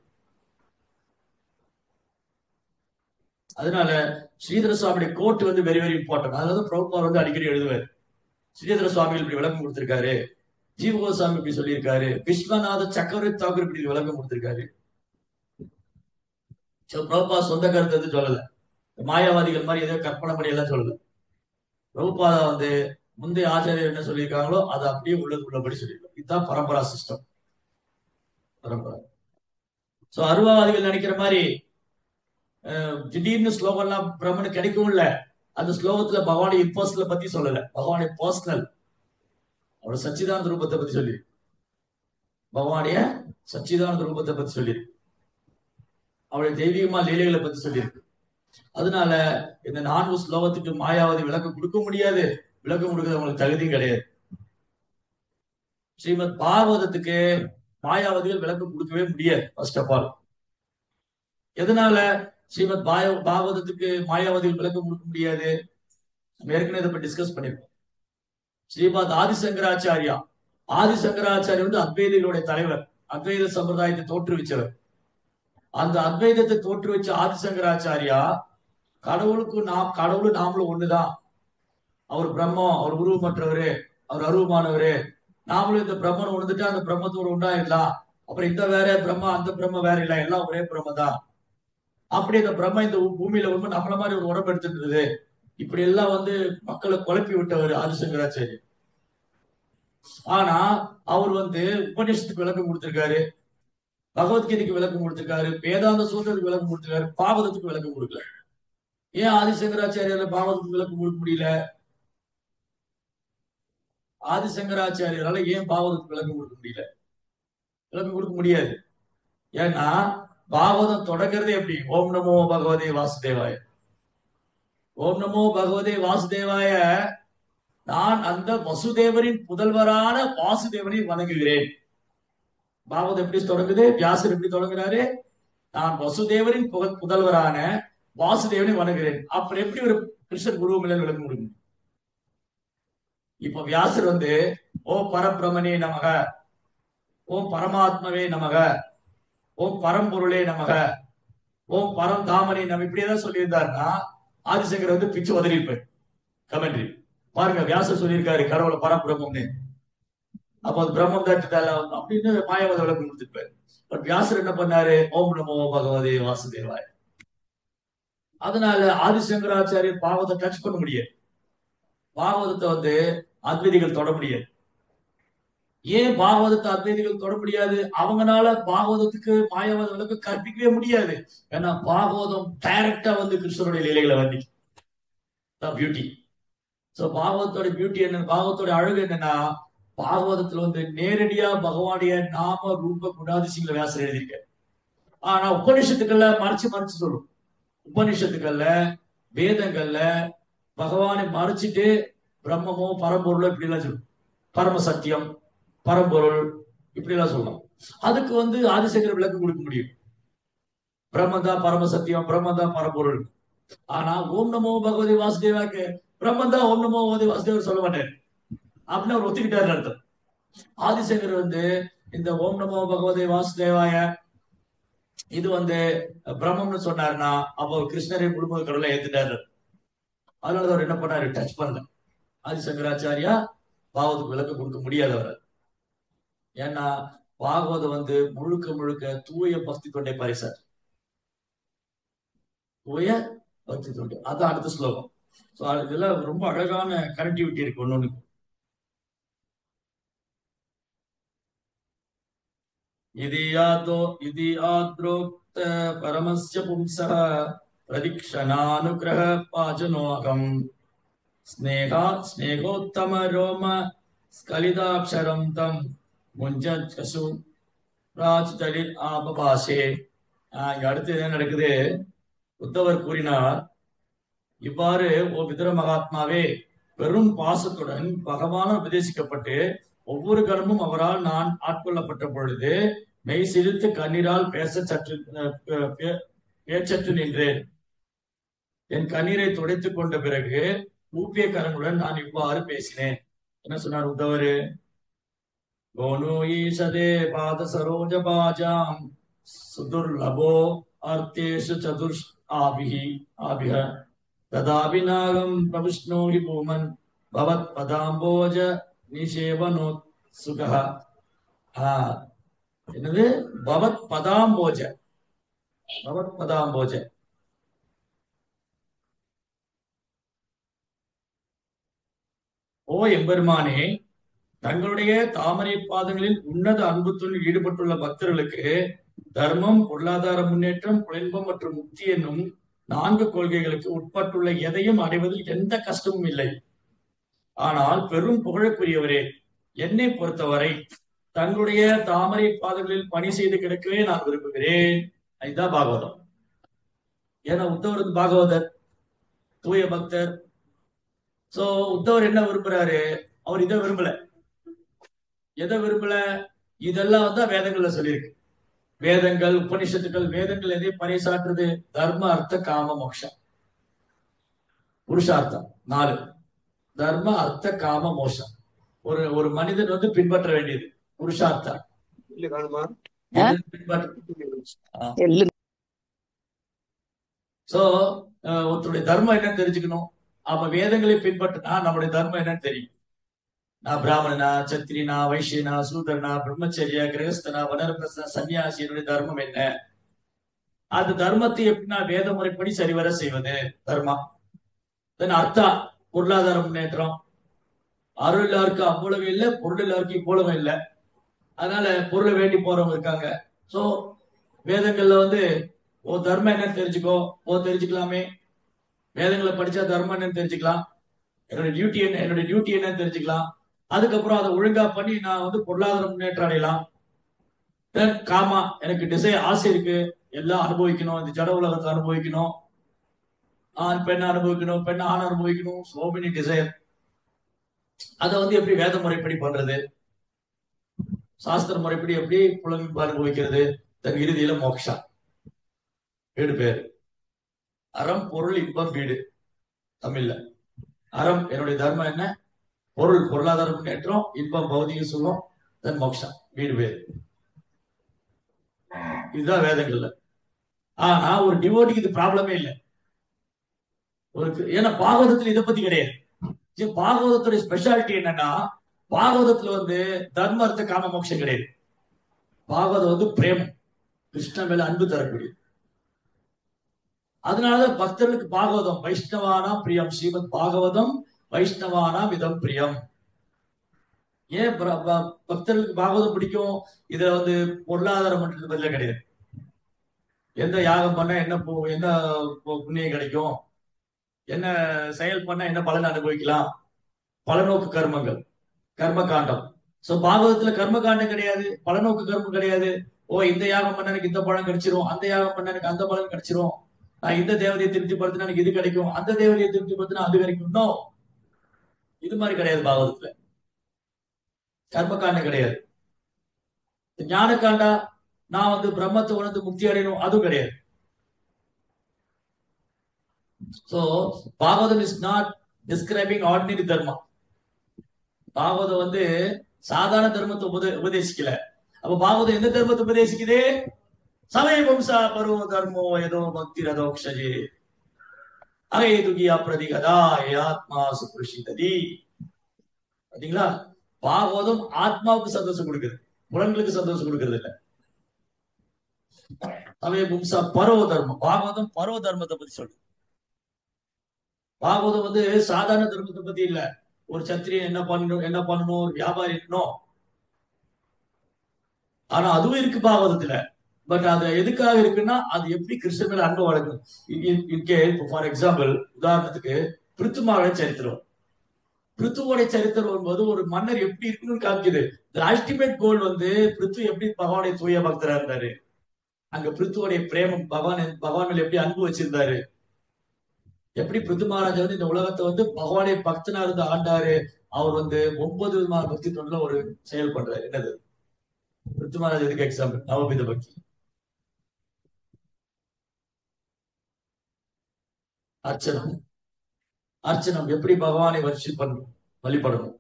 Speaker 1: அதனால ஸ்ரீதர சுவாமியுடைய கோட் வந்து வெரி வெரி இம்பார்ட்டன்ட். அதாவது பிரபுபார் வந்து அடிக்கடி எழுதுவார், ஸ்ரீதர சுவாமிகள் இப்படி விளக்கம் கொடுத்திருக்காரு, ஜீவகோசாமி இப்படி சொல்லியிருக்காரு, விஸ்வநாத சக்கரவர்த்தி தாக்கூர் இப்படி விளக்கம் கொடுத்திருக்காரு. பிரபுபா சொந்த கருத்து எதுவும் சொல்லல, மாயாவாதிகள் மாதிரி ஏதோ கற்பனை பண்ணி எல்லாம் சொல்லல. பிரபுபாதா வந்து முந்தைய ஆச்சாரியர் என்ன சொல்லியிருக்காங்களோ அதை அப்படியே உள்ளபடி சொல்லியிருக்காங்க. இதுதான் பரம்பரா சிஸ்டம், பரம்பரா. சோ அருவாவாதிகள் நினைக்கிற மாதிரி திடீர்னு ஸ்லோகம் எல்லாம் பிரம்மனு கிடைக்கும் இல்ல. அந்த ஸ்லோகத்துல பகவானுடைய இம்பர்சனல் பத்தி சொல்லல, பகவானுடைய பர்சனல், அவரோட சச்சிதானந்த ரூபத்தை பத்தி சொல்லி, பகவானுடைய சச்சிதானந்த ரூபத்தை பத்தி சொல்லி, அவருடைய தெய்வீகமா லீலைகளை பத்தி சொல்லியிருக்கு. அதனால இந்த 4 ஸ்லோகத்துக்கு மாயாவதி விளக்கம் கொடுக்க முடியாது, விளக்கம் கொடுக்கிறது அவங்களுக்கு தகுதியும் கிடையாது. ஸ்ரீமத் பாகவதத்துக்கு மாயாவதிகள் விளக்கம் கொடுக்கவே முடியாது. ஃபர்ஸ்ட் ஆஃப் ஆல், எதனால ஸ்ரீமத் பாகவதத்துக்கு மாயாவதிகள் விளக்கம் கொடுக்க முடியாது? ஏற்கனவே இதை டிஸ்கஸ் பண்ணிருக்கோம். ஸ்ரீமத் ஆதிசங்கராச்சாரியா வந்து அத்வைதிகளுடைய தலைவர், அத்வைத சம்பிரதாயத்தை தோற்றுவிச்சவர். அந்த அத்வைதத்தை தோற்றுவிச்ச ஆதிசங்கராச்சாரியா கடவுளும் நாமளும் ஒண்ணுதான், அவர் பிரம்மம், அவர் உருவமற்றவரு, அவர் அருவமானவரு, நாமளும் இந்த பிரம்மன் உணர்ந்துட்டா அந்த பிரம்மத்தோடு உண்டாயிடலாம், அப்புறம் இந்த வேற பிரம்மா அந்த பிரம்ம வேற இல்ல, எல்லாம் ஒரே பிரம்ம தான், அப்படி இந்த பிரம்ம இந்த பூமியில உண்மை நம்மள மாதிரி ஒரு உடம்பு எடுத்துட்டு இப்படி எல்லாம் வந்து மக்களை குழப்பி விட்டவர் ஆதிசங்கராச்சாரியர். ஆனா அவர் வந்து உபநிஷத்துக்கு விளக்கம் கொடுத்திருக்காரு, பகவத்கீதைக்கு விளக்கம் கொடுத்திருக்காரு, வேதாந்த சூத்திரத்துக்கு விளக்கம் கொடுத்திருக்காரு, பாகவதத்துக்கு விளக்கம் கொடுக்கல. ஏன் ஆதிசங்கராச்சாரியால பாகவதத்துக்கு விளக்கம் கொடுக்க முடியல? ஆதிசங்கராச்சாரியரால ஏன் பாகவதத்துக்கு விளக்கம் கொடுக்க முடியல? விளக்கம் கொடுக்க முடியாது. ஏன்னா பாகவதம் தொடங்குறதே எப்படி? ஓம் நமோ பகவதே வாசுதேவாய, ஓம் நமோ பகவதே வாசுதேவாய, நான் அந்த வசுதேவரின் புதல்வரான வாசுதேவனை வணங்குகிறேன். பாகவதம் எப்படி தொடங்குது? வியாசர் எப்படி தொடங்குறாரு? நான் வசுதேவரின் புதல்வரான வாசுதேவனை வணங்குகிறேன். அப்புறம் எப்படி ஒரு கிருஷ்ணன் குருவும் இல்லைன்னு விளக்க முடியும்? இப்ப வியாசர் வந்து ஓம் பரபிரமனே நமக, ஓம் பரமாத்மவே நமக, ஓம் பரம்பொருளே நமக, ஓம் பரம் தாமனே நம்ம இப்படியேதான் சொல்லியிருந்தாருன்னா ஆதிசங்கர் வந்து பிச்சு உதறிப்பார். கமெண்ட்ரி பாருங்க, வியாசர் சொல்லியிருக்காரு கடவுளை பரபிரம்மம்னு, அப்போ அது பிரம்மம் தான் அப்படின்னு மாயாவத விளக்கம் கொடுத்திருப்பாரு. பட் வியாசர் என்ன பண்ணாரு? ஓம் நமோ பகவதே வாசுதேவாய. அதனால ஆதிசங்கராச்சாரியர் பாகவத்தை டச் பண்ண முடியாது, பாகவதத்தை வந்து அத்வைதிகள் தொட முடியாது. ஏன் பாகவதத்தை அத்வைதிகள் தொட முடியாது? அவங்கனால பாகவதத்துக்கு மாயாவத விளக்கம் கற்பிக்கவே முடியாது. ஏன்னா பாகவதம் டைரக்டா வந்து கிருஷ்ணனுடைய லீலைகளை வந்து பியூட்டி. சோ பாகவத்தோட பியூட்டி என்ன, பாகவத்தோட அழகு என்னன்னா, பாகவதத்துல வந்து நேரடியா பகவானுடைய நாம ரூப குணாதிசயங்களை வியாசர் எழுதியிருக்க. ஆனா உபநிஷத்துக்கள்ல மறைச்சு சொல்லும். உபநிஷத்துக்கள்ல வேதங்கள்ல பகவானை மறைச்சிட்டு பிரம்மமோ பரம்பொருளோ இப்படி எல்லாம் சொல்லும். பரமசத்தியம், பரம்பொருள், இப்படி எல்லாம் சொல்லலாம். அதுக்கு ஆதிசங்கர் விளக்கம் கொடுக்க முடியும். பிரம்மதான் பரமசத்தியம், பிரம்மதான் பரம்பொருள். ஆனா ஓம் நமோ பகவதி வாசுதேவாக்கு பிரம்மன் ஓம் நமோ பகவதி வாசுதேவர் சொல்ல மாட்டார் அப்படின்னு அவர் ஒத்துக்கிட்டாரு அர்த்தம். ஆதிசங்கர் இந்த ஓம் நமோ பகவதி வாசுதேவாய இது பிரம்மம்னு சொன்னாருன்னா அப்போ கிருஷ்ணரை முழுமுதல் கடவுளை ஏத்துட்டாரு. அதனால அவர் என்ன பண்ணாரு, டச் பண்ணல. ஆதிசங்கராச்சாரியா பாகவதுக்கு விளக்கம் கொடுக்க முடியாதவர். ஏன்னா பாகவதம் முழுக்க முழுக்க தூய பக்தி தொண்டை பரிசார். தூய பக்தி தொண்டை, அதான் அடுத்த ஸ்லோகம். இதுல ரொம்ப அழகான கனெக்டிவிட்டி இருக்கு ஒன்னொன்னு. இது ஆத்ரோக்த பரமஸ்ய பும்சः பிரதிக்ஷணானுக்ரஹ பாஜனோகம் ஸ்நேகோத்தம ரோம ஸ்கலிதாட்சரம் தம் முஞ்சு ராஜ்தலில் ஆபபாசே. இங்க அடுத்து என்ன நடக்குது? உத்தவர் கூறினார், இவ்வாறு ஓ விதுர மகாத்மாவே, பெரும் பாசத்துடன் பகவான் உபதேசிக்கப்பட்டு ஒவ்வொரு கணமும் அவரால் நான் ஆட்கொள்ளப்பட்ட பொழுது மெய் சிரித்து கண்ணீரால் பேச்சற்று நின்றேன். என் கண்ணீரை துடைத்துக் கொண்ட பிறகு ஊப்பிய கரங்களுடன் நான் இவ்வாறு பேசினேன். என்ன சொன்னார் உத்தவரு? கோனு ஈசதே பாத சரோஜ பாஜாம் சுதுர்லபோ அர்த்தேஷு சதுர் ஆபிஹ ததாபிநாகம் பிரவிஷ்ணோஹி பூமன் பவத் பதாம்போஜ நிஷேவனோ சுகஹ. என்னது? பவத் பதாம்போஜ, பவத் பதாம்போஜ. ஓ எம்பெருமானே, தங்களுடைய தாமரை பாதங்களில் உன்னத அன்புத்துடன் ஈடுபட்டுள்ள பக்தர்களுக்கு தர்மம், பொருளாதார முன்னேற்றம், புலன்பம் மற்றும் முக்தி என்னும் 4 கொள்கைகளுக்கு உட்பட்டுள்ள எதையும் அடைவதில் எந்த கஷ்டமும் இல்லை. ஆனால் பெரும் புகழுக்குரியவரே, என்னை பொறுத்தவரை தங்களுடைய தாமரை பாதங்களில் பணி செய்து கிடக்கவே நான் விரும்புகிறேன். இதுதான் பாகவதம். ஏன்னா உத்தவர் பாகவதர், தூய பக்தர். சோ உத்தவர் என்ன விரும்புறாரு? அவர் இதை விரும்பல. எதை விரும்பல? இதெல்லாம் வேதங்கள்ல சொல்லியிருக்கு. வேதங்கள், உபனிஷத்துக்கள், வேதங்கள் எதை பறைசாற்றுது? தர்ம, அர்த்த, காம, மோட்சம், புருஷார்த்தம் 4. தர்ம, அர்த்த, காம, மோட்சம் ஒரு மனிதன் பின்பற்ற வேண்டியது புருஷார்த்தம். சோ ஒருத்தருடைய தர்மம் என்னன்னு தெரிஞ்சுக்கணும். அப்ப வேதங்களை பின்பற்றினா நம்முடைய தர்மம் என்னன்னு தெரியும். நான் பிராமணனா, சத்திரியனா, வைசியனா, சூதரனா, பிரம்மச்சரியா, கிரகஸ்தனா, வனரபிரஸ்தனா, சன்னியாசி, என்னுடைய தர்மம் என்ன? அந்த தர்மத்தை எப்படின்னா வேத முறைப்படி சரிவர செய்வது தர்மா. அர்த்தா, பொருளாதார முன்னேற்றம். அருள் எல்லாருக்கும் அவ்வளவு இல்லை, பொருள் எல்லாருக்கும் இவ்வளவு இல்லை. அதனால பொருளை வேண்டி போறவங்க இருக்காங்க. சோ வேதங்கள்ல ஓ தர்மம் என்னன்னு தெரிஞ்சுக்கோ, தெரிஞ்சுக்கலாமே. வேதங்களை படிச்சா தர்மம் என்னன்னு தெரிஞ்சுக்கலாம். என்னுடைய டியூட்டி என்னன்னு தெரிஞ்சுக்கலாம். அதுக்கப்புறம் அதை ஒழுங்கா பண்ணி நான் பொருளாதார முன்னேற்றம் அடையலாம். காமா, எனக்கு ஆசை இருக்கு, எல்லாம் அனுபவிக்கணும், இந்த ஜட உலகத்தை அனுபவிக்கணும், ஆண் பெண் அனுபவிக்கணும், பெண் ஆண் அனுபவிக்கணும், சோ மெனி டிசைர். அதை எப்படி வேத முறைப்படி பண்றது, சாஸ்திர முறைப்படி எப்படி புலமைப்பு அனுபவிக்கிறது? தன் இறுதியில மோக்ஷா, வீடு பேரு அறம், பொருள், இன்பம், வீடு. தமிழ்ல அறம் என்னுடைய தர்மம் என்ன, பொருள் பொருளாதார முன்னேற்றம், இன்பம் பௌதிக சுகம், தன் மோக்ஷா, வீடு பேரு. இதுதான் வேதங்கள்ல. ஆனா ஒரு டிவோட்டிக்கு இது ப்ராப்ளமே இல்லை. ஏன்னா பாகவதத்துல இதை பத்தி கிடையாது. பாகவதத்துடைய ஸ்பெஷாலிட்டி என்னன்னா, பாகவதத்துல தர்ம, அர்த்த, காம, மோட்சம் கிடையாது. பாகவதம் பிரேமம், கிருஷ்ண மேல அன்பு தரக்கூடிய. அதனாலதான் பக்தர்களுக்கு பாகவதம் வைஷ்ணவானா பிரியம். ஸ்ரீமத் பாகவதம் வைஷ்ணவானா இதம் பிரியம். ஏன் பக்தர்களுக்கு பாகவதம் பிடிக்கும்? இதுல பொருளாதாரம் பண்றது பதில கிடையாது. எந்த யாகம் பண்ண என்ன புண்ணியம் கிடைக்கும், என்ன செயல் பண்ண என்ன பலன் அனுபவிக்கலாம், பலநோக்கு கர்மங்கள், கர்ம காண்டம். சோ பாகவதத்துல கர்ம காண்டம் கிடையாது, பலநோக்கு கர்மம் கிடையாது. ஓ இந்த யாகம் பண்ண எனக்கு இந்த பலன் கிடைச்சிரும், அந்த யாகம் பண்ண எனக்கு அந்த பலன் கிடைச்சிரும், நான் இந்த தேவதையை திருப்திப்படுத்தினா எனக்கு இது கிடைக்கும், அந்த தேவதையை திருப்திப்படுத்தினா அது கிடைக்கும். இது மாதிரி கிடையாது பாகவதத்துல. கர்ம காண்டம் கிடையாது. ஞான காண்டா நான் வந்து பிரம்மத்தை உணர்ந்து முக்தி அடையணும், அதுவும் கிடையாது. So Bhagavatam is not describing ordinary dharma. Bhagavatam வந்து சாதாரண தர்மத்தை உபதேசிக்கல. அப்ப பாகவதம் எந்த தர்மத்தை உபதேசிக்குது? சமய வம்சா பரோ தர்மோ ஏதோ பக்தி ரதோக்ஷஜே அரை துகியா பிரதிகதா ஆத்மா சுப்ரஷிததி. பாத்தீங்களா? பாகவதம் ஆத்மாவுக்கு சந்தோஷம் கொடுக்குது, புலன்களுக்கு சந்தோஷம் கொடுக்கறது இல்ல. சமய வம்சா பரோ தர்மம், பாகவதம் பரோ தர்மத்தை பத்தி சொல்லு. பாகவதம் வந்து சாதாரண தர்மத்தை பத்தி இல்ல. ஒரு சத்திரியன் என்ன பண்ணணும், வியாபாரி இருக்கணும், ஆனா அதுவும் இருக்கு பாகவதத்துல. பட் அது எதுக்காக இருக்குன்னா, அது எப்படி கிருஷ்ணன் மேல அன்பு வளர்க்கணும். ஃபார் எக்ஸாம்பிள், உதாரணத்துக்கு பிருத்துமாவோட சரித்திரம். பிருத்துவோட சரித்திரம் வரும்போது ஒரு மன்னர் எப்படி இருக்குன்னு காமிக்குது. அல்டிமேட் கோல் வந்து பிருத்து எப்படி பகவானை தூய பக்தரா இருந்தாரு, அங்க பிருத்துவோடைய பிரேமம் பகவான் மேல எப்படி அன்பு வச்சிருந்தாரு, எப்படி பிருத்து மகாராஜா வந்து இந்த உலகத்தை வந்து பகவானை பக்தனா இருந்து ஆண்டாரு. அவர் வந்து 9 விதமான பக்தி தொண்டுல ஒரு செயல் பண்றாரு. என்னது பிருத்து மகாராஜா? எதுக்கு எக்ஸாம்பிள்? நவவித பக்தி. அர்ச்சனம், அர்ச்சனம் எப்படி பகவானை வர்ஷிப் பண்ணணும், வழிபடணும்.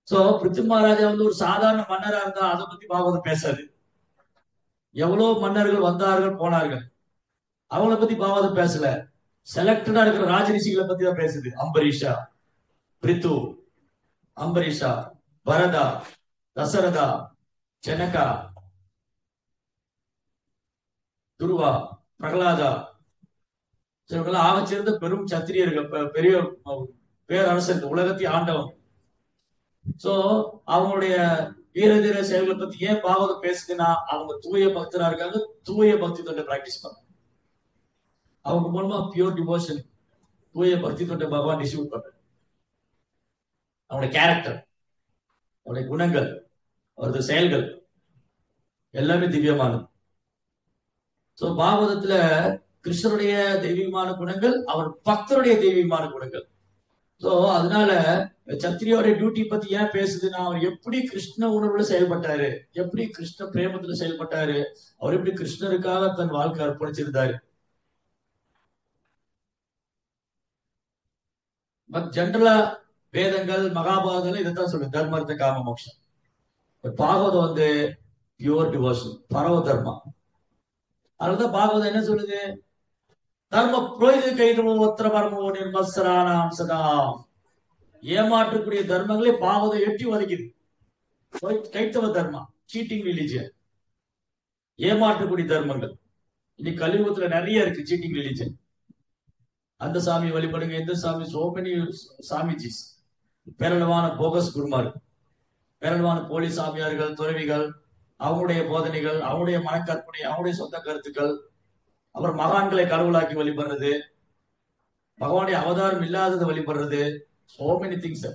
Speaker 1: சோ பிருத்து மகாராஜா வந்து ஒரு சாதாரண மன்னரா இருந்தா அதை பத்தி பாகவதம் பேசாது. எவ்வளவு மன்னர்கள் வந்தார்கள் போனார்கள், அவங்கள பத்தி பாகவதம் பேசல. செலக்டடா இருக்கிற ராஜரிஷிகளை பத்தி தான் பேசுது. அம்பரீஷா, பிரித்து, அம்பரீஷா, பரதா, தசரதா, ஜனகா, துருவா, பிரகலாதா, இவங்கெல்லாம் ஆகச்சிறந்த பெரும் சத்திரியர்கள், பெரிய பேரரசர்கள், உலகத்தை ஆண்டவன். சோ அவங்களுடைய வீர தீர செயல்களை பத்தி ஏன் பாகவதம் பேசுதுன்னா, அவங்க தூய பக்தரா இருக்காங்க, தூய பக்தி தொண்டை பிராக்டிஸ் பண்ண, அவங்க மூலமா பியூர் டிவோஷன், தூய பக்தி தொண்டை பகவான் டிஸ்ட்ரிபியூட் பண்ற. அவங்களுடைய கேரக்டர், அவருடைய குணங்கள், அவரது செயல்கள் எல்லாமே திவ்யமானது. சோ பாகவதத்துல கிருஷ்ணருடைய தெய்வீகமான குணங்கள், அவர் பக்தருடைய தெய்வீகமான குணங்கள். சோ அதனால சத்திரியோட டியூட்டி பத்தி ஏன் பேசுதுன்னா, அவர் எப்படி கிருஷ்ண உணர்வுல செயல்பட்டாரு, எப்படி கிருஷ்ண பிரேமத்துல செயல்பட்டாரு, அவர் எப்படி கிருஷ்ணருக்காக தன் வாழ்க்கை அர்ப்பணிச்சிருந்தாரு. பட் ஜென்ரலா வேதங்கள் மகாபாரதம் இதைத்தான் சொல்லுது, தர்மர்த்த காம மோட்சம். பாகவதம் வந்து பியூர் டிவோஷன், பரவ தர்மா. அதுதான் பாகவதம் என்ன சொல்லுது? தர்ம புரோகித கைதமோ ஒத்திர பரமோ நிர்மத்சரானாம் சதா. ஏமாற்றக்கூடிய தர்மங்களை பாகவதம் எட்டி வதைக்குது. கைத்தவ தர்மா, சீட்டிங் ரிலிஜியன், ஏமாற்றக்கூடிய தர்மங்கள். இன்னைக்கு கலியுகத்துல நிறைய இருக்கு சீட்டிங் ரிலிஜியன். அந்த சாமி வழிபடுங்க, இந்த சாமி, சோ மெனி சாமிஜிஸ், பேரளவான போகஸ் குருமார், பேரளவான போலி சாமியார்கள், துறவிகள், அவங்களுடைய போதனைகள், அவங்களுடைய மனக்கற்பனை, அவங்களுடைய சொந்த கருத்துக்கள், அப்புறம் மகான்களை கடவுளாக்கி வழிபடுறது, பகவானுடைய அவதாரம் இல்லாததை வழிபடுறது, சோ மெனி திங்ஸ்.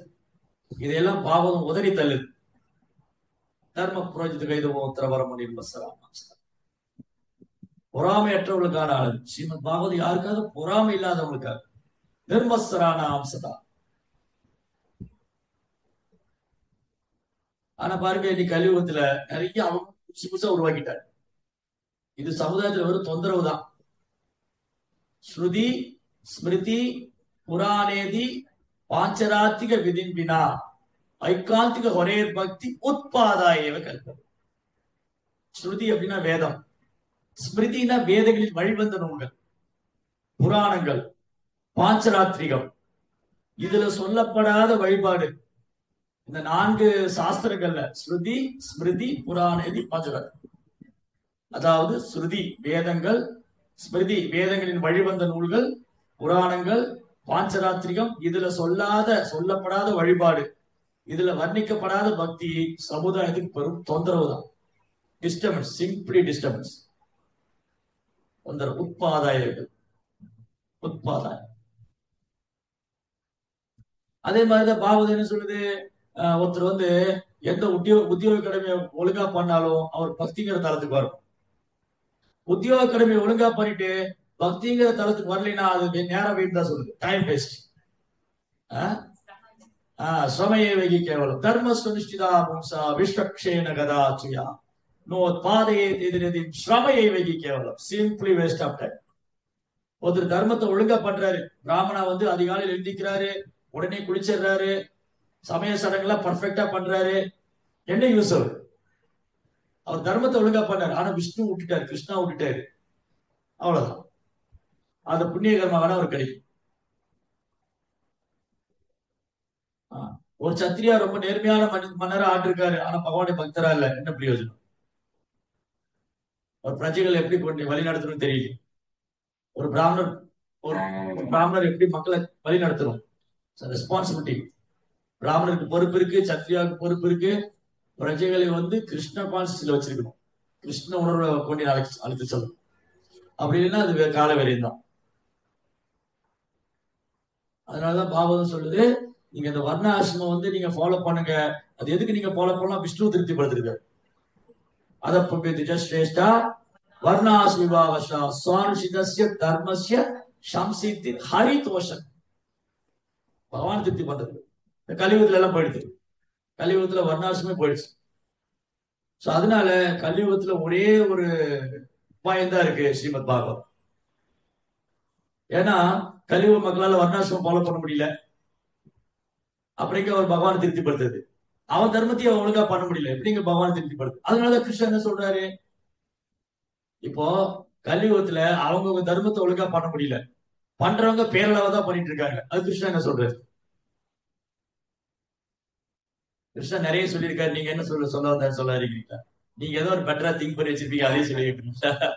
Speaker 1: இதையெல்லாம் பாவம் உதறி தள்ளுது. தர்ம புரோஜித கைதவோ உத்தரவரம் பொறாமையற்றவர்களுக்கான ஆளு. ஸ்ரீமத் பாகவதம் யாருக்காவது? பொறாமை இல்லாதவங்களுக்காக. நிர்மஸ்தரான அம்சதா. ஆனா பாருங்க, இன்னைக்கு கலியுகத்துல நிறைய அவங்க புதுசு புதுசா உருவாக்கிட்டாரு. இது சமுதாயத்துல ஒரு தொந்தரவு தான். ஸ்ருதி ஸ்மிருதி புராணேதி பாஞ்சராத்திக விதிம்பினா ஐகாந்திக ஒரே பக்தி உத்பாதாயவ கல்பம். ஸ்ருதி அப்படின்னா வேதம், ஸ்மிருதினா வேதங்களில் வழிவந்த நூல்கள், புராணங்கள், பாஞ்சராத்திரிகம், இதுல சொல்லப்படாத வழிபாடு. இந்த 4 சாஸ்திரங்கள்ல ஸ்ருதி ஸ்மிருதி புராணேதி பாஞ்சராத்திரிகம். அதாவது ஸ்ருதி வேதங்கள், ஸ்மிருதி வேதங்களின் வழிவந்த நூல்கள், புராணங்கள், பாஞ்சராத்திரிகம், இதுல சொல்லப்படாத வழிபாடு, இதுல வர்ணிக்கப்படாத பக்தி சமுதாயத்துக்கு பெரும் தொந்தரவு தான். டிஸ்டர்பன்ஸ், சிம்பிளி டிஸ்டர்பன்ஸ், தொந்தரவு, உட்பாதாயங்கள், உட்பாதாயம். அதே மாதிரிதான் பாகவதம் என்ன சொல்லுது? ஒருத்தர் வந்து எந்த உத்தியோக கடமையை ஒழுங்கா பண்ணாலும் அவர் பக்திங்கிற தளத்துக்கு வரும். உத்தியோக கடமையை ஒழுங்கா பண்ணிட்டு பக்திங்கிற தளத்துக்கு வரலைன்னா அது நேரம் வீண் தான் சொல்லுது, டைம் வேஸ்ட். ஸ்ரமயேவகி கேவலம் தர்ம சுனிஷ்டிதா பும்சா விஸ்வக்ஷேன கதாச்சுயா நோத்பாதையே எதிரதி ஸ்ரமயேவகி கேவலம் சிம்பிளி வேஸ்ட் ஆஃப் டைம். ஒருத்தர் தர்மத்தை ஒழுங்கா பண்றாரு, பிராமணா வந்து அதிகாலையில் எழுந்திக்கிறாரு, உடனே குளிச்சிடுறாரு, சமய சடங்குலாம் பர்ஃபெக்டா பண்றாரு, என்ன யூஸ் அவர்? அவர் தர்மத்தை ஒழுங்கா பண்ணாரு, ஆனா விஷ்ணு விட்டுட்டாரு, கிருஷ்ணா விட்டுட்டாரு, அவ்வளவுதான். அந்த புண்ணிய கர்மாவான அவர் கிடைக்கும். ஒரு சத்திரியா ரொம்ப நேர்மையான மன்னரா ஆட்டிருக்காரு, ஆனா பகவானுடைய பக்தரா இல்ல, என்ன பிரயோஜனம்? ஒரு பிரஜைகள் எப்படி கொண்டு வழி நடத்தணும்னு தெரியல. ஒரு பிராமணர் ஒரு பிராமணர் எப்படி மக்களை வழி நடத்தணும்? ரெஸ்பான்சிபிலிட்டி. பிராமணருக்கு பொறுப்பு இருக்கு, சத்திரியாவுக்கு பொறுப்பு இருக்கு. பிரஜைகளை வந்து கிருஷ்ண கான்சியஸ்ல வச்சிருக்கணும், கிருஷ்ண உணர்வை கொண்டு அழைத்து சொல்லணும். அப்படி இல்லைன்னா அது கால வரையும் தான். அதனாலதான் பாகவதம் சொல்லுது, நீங்க இந்த வர்ண ஆசிரமம் வந்து நீங்க ஃபாலோ பண்ணுங்க. அது எதுக்கு நீங்க ஃபாலோ பண்ணலாம்? விஷ்ணு திருப்திப்படுத்திருக்காரு. அதப்பேஷ்டா வர்ணாஸ்மிபாவசா சுவானுஷிதஸ்ய தர்மஸ்ய சம்சித்தி ஹரிதோஷம். பகவான் திருப்தி பண்றது. இந்த கலியுகத்துல எல்லாம் போயிடுது, கலியுகத்துல வர்ணாசிரமே போயிடுச்சு. சோ அதனால கலியுகத்துல ஒரே ஒரு உபாயம் தான் இருக்கு, ஸ்ரீமத் பாகவத். ஏன்னா கலியுக மக்களால வர்ணாசிரமம் ஃபாலோ பண்ண முடியல, அப்படிங்க அவர் பகவான் திருப்திப்படுத்துறது. அவன் தர்மத்தையும் அவன் ஒழுங்கா பண்ண முடியல, எப்படிங்க பகவான் திருப்திப்படுத்து? அதனாலதான் கிருஷ்ணன் என்ன சொல்றாரு, இப்போ கலியுகத்துல அவங்க தர்மத்தை ஒழுங்கா பண்ண முடியல, பண்றவங்க பேரளவு தான் பண்ணிட்டு இருக்காங்க. அது கிருஷ்ணன் என்ன சொல்றாரு? கிருஷ்ணன் நிறைய சொல்லியிருக்காரு, நீங்க என்ன சொல்ல வந்தாரு சொல்லாதீங்களா? நீங்க ஏதோ ஒரு பெட்டரா திங்க் பண்ணி வச்சிருப்பீங்க, அதையும் சொல்லியிருக்கீங்க.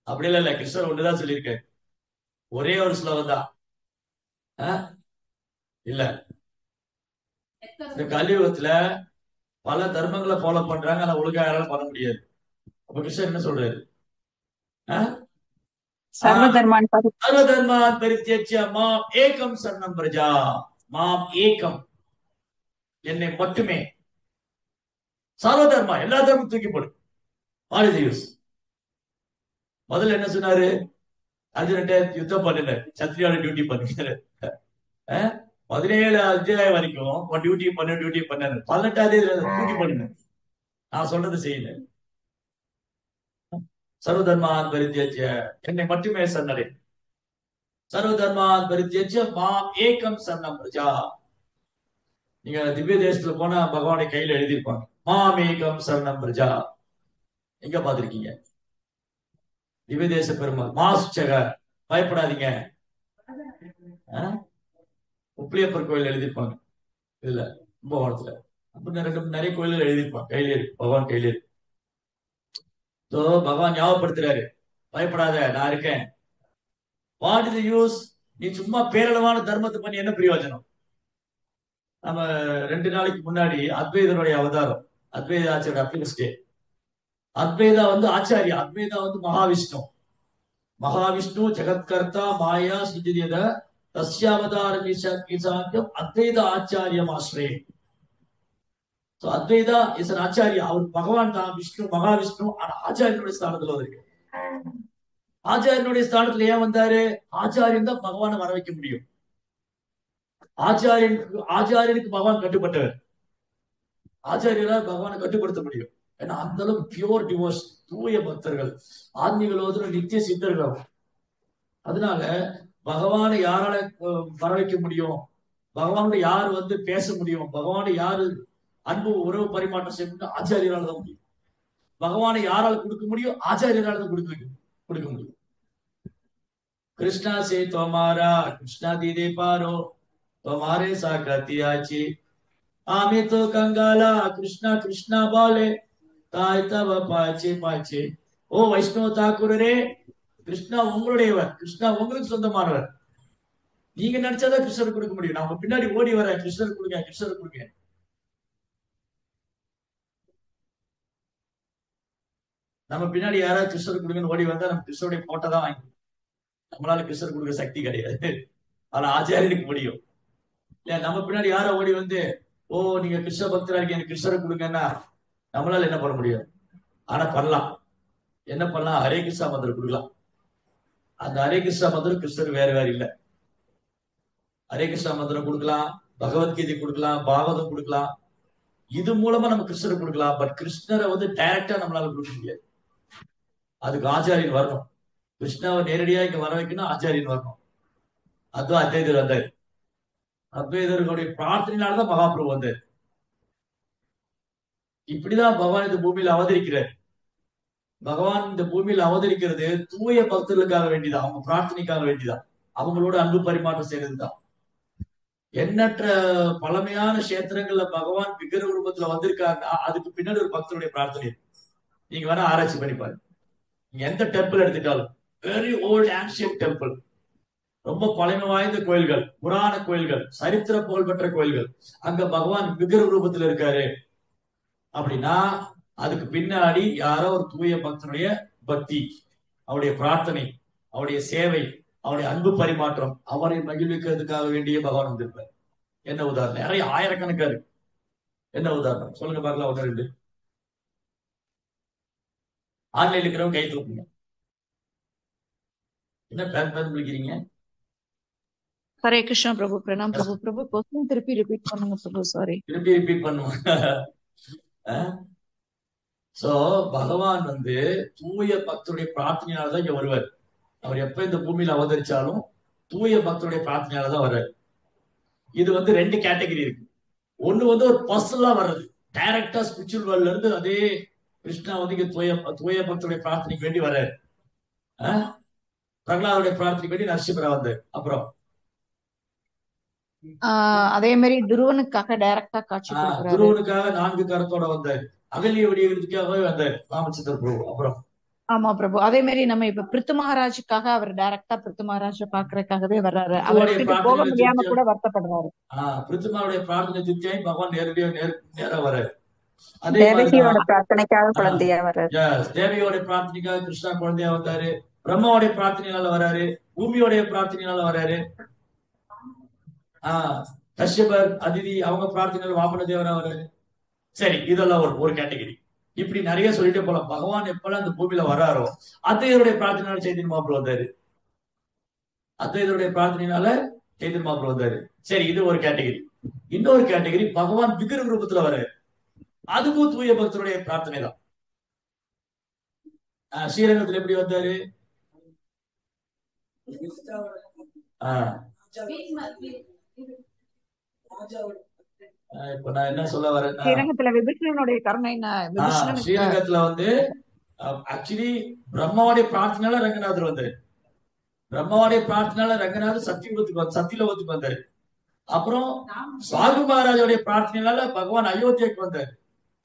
Speaker 1: அப்படி இல்ல, கிருஷ்ணர் ஒண்ணுதான் சொல்லியிருக்காரு, ஒரே ஒரு ஸ்லோகம் தான். இல்ல, இந்த கலியுகத்துல பல தர்மங்களை ஃபாலோ பண்றாங்க, ஆனா ஒழுங்கா யாராலும் பண்ண முடியாது. அப்ப கிருஷ்ணர் என்ன சொல்றாரு? சர்வதர்மான் பரித்யஜ்ய மாம் ஏகம் சரணம் பிரஜா. மாம் ஏகம், என்னை மட்டுமே. சர்வதர்மா, எல்லா தர்மம் தூக்கி போடு. முதல்ல என்ன சொன்னாரு? அர்ஜுன்கிட்ட யுத்தம் பண்ணினார், சத்திரியோட டியூட்டி பண்ணுறாரு. 17 அத்தியாயம் வரைக்கும் டியூட்டி பண்ணாரு. 18 தூக்கி பண்ணுங்க, நான் சொல்றது செய்யல. சர்வதர்மான் பரித்யஜ்ய, என்னை மட்டுமே சரணடை. சர்வதர்மான் பரித்யஜ்ய மாம் ஏகம் சரணம் பிரஜா. நீங்க திவ்ய தேசத்துல போனா பகவானை கையில எழுதியிருப்பாங்க, மாம் ஏகம் சரணம் பிரஜா. எங்க பாத்திருக்கீங்க? திவ்ய தேச பெருமாள் மாசுச்சக, பயப்படாதீங்க. உப்பிலியப்பர் கோயில் எழுதியிருப்பாங்க இதுல, கும்பகோணத்துல. அப்ப நிறைய கோயில்கள் எழுதியிருப்பாங்க, கையில இருக்கு, பகவான் கையில இருக்கு. பகவான் ஞாபகப்படுத்துறாரு, பயப்படாத, நான் இருக்கேன். What is use? நீ சும்மா பேரளவான தர்மத்தை பண்ணி என்ன பிரயோஜனம்? நம்ம 2 நாளைக்கு முன்னாடி அத்வைதனுடைய அவதாரம், அத்வைத ஆச்சாரிய அப்ளிகஸ் டே. அத்வைதா வந்து ஆச்சாரியா, அத்வைதா வந்து மகாவிஷ்ணு. மகாவிஷ்ணு ஜெகத்கர்த்தா மாயா சுஜித தஸ்யாவதாரம் அத்வைத ஆச்சாரியம் ஆசிரே. Advaita is an acharya. அவர் பகவான் தான், விஷ்ணு, மகாவிஷ்ணு. ஆனா ஆச்சாரியனுடைய ஸ்தானத்துல இருக்கு. ஆச்சாரியனுடைய ஸ்தானத்துல ஏன் வந்தாரு? ஆச்சாரியன் தான் பகவானை வர வைக்க முடியும். ஆச்சாரியனுக்கு பகவான் கட்டுப்பட்டவர். ஆச்சாரியரால் பகவானை கட்டுப்படுத்த முடியும். ஏன்னா அந்த அளவுக்கு பியூர் டிவோர்ஸ், தூய பக்தர்கள், ஆன்மீக நித்திய சித்தர்கள். அதனால பகவானை யாரால வர வைக்க முடியும்? பகவானோட யார் வந்து பேச முடியும்? பகவானை யாரு அன்பு உறவு பரிமாற்றம் செய்ய முடியும்? ஆச்சாரியரால் தான் முடியும். பகவானை யாரால் கொடுக்க முடியும்? ஆச்சாரியரால் தான் கொடுக்க முடியும். கிருஷ்ணா சே தோமாரா கிருஷ்ணா தீதே பாரோ தோமாரே சாக்கத்தியாச்சி ஆமே தோ கங்காலா கிருஷ்ணா கிருஷ்ணா பாலே தாய் தவ பாச்சே பாச்சே. ஓ வைஷ்ணவ தாக்கூரரே, கிருஷ்ணா உங்களுடையவர், கிருஷ்ணா உங்களுக்கு சொந்தமானவர். நீங்க நினைச்சாதான் கிருஷ்ணர் கொடுக்க முடியும். நான் பின்னாடி ஓடி வர, கிருஷ்ணர் கொடுங்க, கிருஷ்ணர் கொடுங்க. நம்ம பின்னாடி யாராவது கிருஷ்ணர் கொடுங்கன்னு ஓடி வந்தா நம்ம கிருஷ்ணருடைய போட்டோ தான் வாங்கி, நம்மளால கிருஷ்ணர் கொடுக்க சக்தி கிடையாது. ஆனா ஆச்சாரியனுக்கு முடியும். இல்ல நம்ம பின்னாடி யாரோ ஓடி வந்து, ஓ நீங்க கிருஷ்ண பக்தரா இருக்கீங்க, எனக்கு கிருஷ்ணரை கொடுங்கன்னா நம்மளால என்ன பண்ண முடியும்? ஆனா பண்ணலாம். என்ன பண்ணலாம்? ஹரே கிருஷ்ணா மந்திரம் கொடுக்கலாம். அந்த ஹரே கிருஷ்ணா மந்திரம் கிருஷ்ணர் வேற வேற இல்ல. ஹரே கிருஷ்ணா மந்திரம் கொடுக்கலாம், பகவத்கீதை கொடுக்கலாம், பாகவதம் கொடுக்கலாம். இது மூலமா நம்ம கிருஷ்ணரை கொடுக்கலாம். பட் கிருஷ்ணரை வந்து டைரக்டா நம்மளால கொடுக்க முடியாது. அதுக்கு ஆச்சாரியன் வரணும். கிருஷ்ணாவை நேரடியா இங்க வர வைக்கணும், ஆச்சாரியன் வரணும். அதுதான் அத்வைதர் வந்தார். அத்வைதர்களுடைய பிரார்த்தனையினாலதான் மகாபிரபு வந்தார். இப்படிதான் பகவான் இந்த பூமியில அவதரிக்கிறார். பகவான் இந்த பூமியில் அவதரிக்கிறது தூய பக்தர்களுக்காக வேண்டிதான், அவங்க பிரார்த்தனைக்காக வேண்டிதான், அவங்களோட அன்பு பரிமாற்றம் செய்யறதுதான். எண்ணற்ற பழமையான கஷேத்திரங்கள்ல பகவான் விக்கிர ரூபத்துல வந்திருக்காருன்னா அதுக்கு பின்னாடி ஒரு பக்தருடைய பிரார்த்தனை. நீங்க வேணா ஆராய்ச்சி பண்ணி பாருங்க. நீங்க எந்த டெம்பிள் எடுத்துட்டாலும், வெரி ஓல்ட் ஆன்சியன்ட் டெம்பிள், ரொம்ப பழமை வாய்ந்த கோயில்கள், புராண கோயில்கள், சரித்திர புகழ்பெற்ற கோயில்கள், அங்க பகவான் விக்கிர ரூபத்துல இருக்காரு அப்படின்னா அதுக்கு பின்னாடி யாரோ ஒரு தூய பக்தனுடைய பக்தி, அவருடைய பிரார்த்தனை, அவருடைய சேவை, அவருடைய அன்பு பரிமாற்றம், அவரை மகிழ்விக்கிறதுக்காக வேண்டிய பகவான் வந்திருப்பார். என்ன உதாரணம்? நிறைய ஆயிரக்கணக்கா இருக்கு. என்ன உதாரணம் சொல்லுங்க பார்க்கலாம். ஒன்று ரெண்டு ஆன்லைன்ல இருக்கிறவங்க கை தூக்குங்க. என்ன பேக் பேக் பிடிக்கிறீங்க?
Speaker 2: ஹரே கிருஷ்ணா பிரபு. பிரணாம் பிரபு. பிரபு கொஸ்டின் திருப்பி ரிப்பீட் பண்ணுங்க பிரபு. சாரி,
Speaker 1: திருப்பி ரிப்பீட் பண்ணுவாங்க. சோ பகவான் வந்து தூய பக்தருடைய பிரார்த்தனையாலதான் இங்க வருவார். அவர் எப்ப இந்த பூமியில அவதரிச்சாலும் தூய பக்தருடைய பிரார்த்தனையாலதான் வர்றாரு. இது வந்து ரெண்டு கேட்டகரி இருக்கு. ஒண்ணு வந்து ஒரு பர்சனலா வர்றது, டைரக்டா ஸ்பிரிச்சுவல் வேர்ல்ட்ல இருந்து அதே கிருஷ்ணா வந்து இங்க தூய பக்தருடைய பிரார்த்தனைக்கு வேண்டி வர்றாரு. பிரகலாதுடைய பிரார்த்தனைக்கு வேண்டி நரசிம்மரா வந்தார். அப்புறம்
Speaker 2: அதே மாதிரி துருவனுக்காக டைரக்டா காட்சி கொடுக்கிறாரு.
Speaker 1: துருவனுக்காக 4 கரத்தோட வந்தார். அகலிய வெடிக்கிறதுக்காகவே வந்தார் ராமச்சந்திர பிரபு. அப்புறம்
Speaker 2: ஆமா பிரபு. அதே மாதிரி நம்ம இப்ப பிருத்து மகாராஜுக்காக அவர் டைரக்டா பிருத்து மகாராஜ பாக்குறதுக்காகவே வர்றாரு. அவர்கிட்ட போக முடியாம கூட வருத்தப்படுறாரு.
Speaker 1: பிருத்துமாவுடைய பிரார்த்தனை திருப்தியாகி பகவான் நேரா வர்றாரு. அதே
Speaker 3: தேவகியோட பிரார்த்தனைக்காக குழந்தையா வர்றாரு.
Speaker 1: தேவியோட பிரார்த்தனைக்காக கிருஷ்ணா குழந்தையா வந்தாரு. பிரம்மாவுடைய பிரார்த்தனையால வராரு. பூமியோடைய பிரார்த்தனையால வராரு. கஷ்யபர், அதிதி அவங்க பிரார்த்தனையால வாமன தேவரா வராரு. சரி, இதெல்லாம் ஒரு கேட்டகரி. இப்படி நிறைய சொல்லிட்டே போலாம். பகவான் எப்பெல்லாம் இந்த பூமியில வராரோ அத்தையருடைய பிரார்த்தனையால சைதன்ய மகாபிரபு வந்தாரு. அத்தையருடைய பிரார்த்தனையினால சைதன்ய மகாபிரபு வந்தாரு. சரி, இது ஒரு கேட்டகரி. இன்னொரு கேட்டகரி, பகவான் விக்கிர ரூபத்துல வராரு. அதுக்கும் தூய பக்தருடைய பிரார்த்தனை தான். ஸ்ரீரங்கத்துல எப்படி வந்தாரு? இப்ப நான் என்ன சொல்ல வரேன்,
Speaker 2: ஸ்ரீரங்கத்துல விபீஷணனுடைய கருணை.
Speaker 1: ஸ்ரீரங்கத்துல வந்து ஆக்சுவலி பிரம்மாவுடைய பிரார்த்தனையால ரங்கநாதர் வந்தாரு. பிரம்மாவுடைய பிரார்த்தனையால ரங்கநாதர் சத்தியலோகத்துக்கு வந்தாரு. அப்புறம் சாகு மகாராஜாவுடைய பிரார்த்தனையால பகவான் அயோத்தியாவுக்கு வந்தாரு.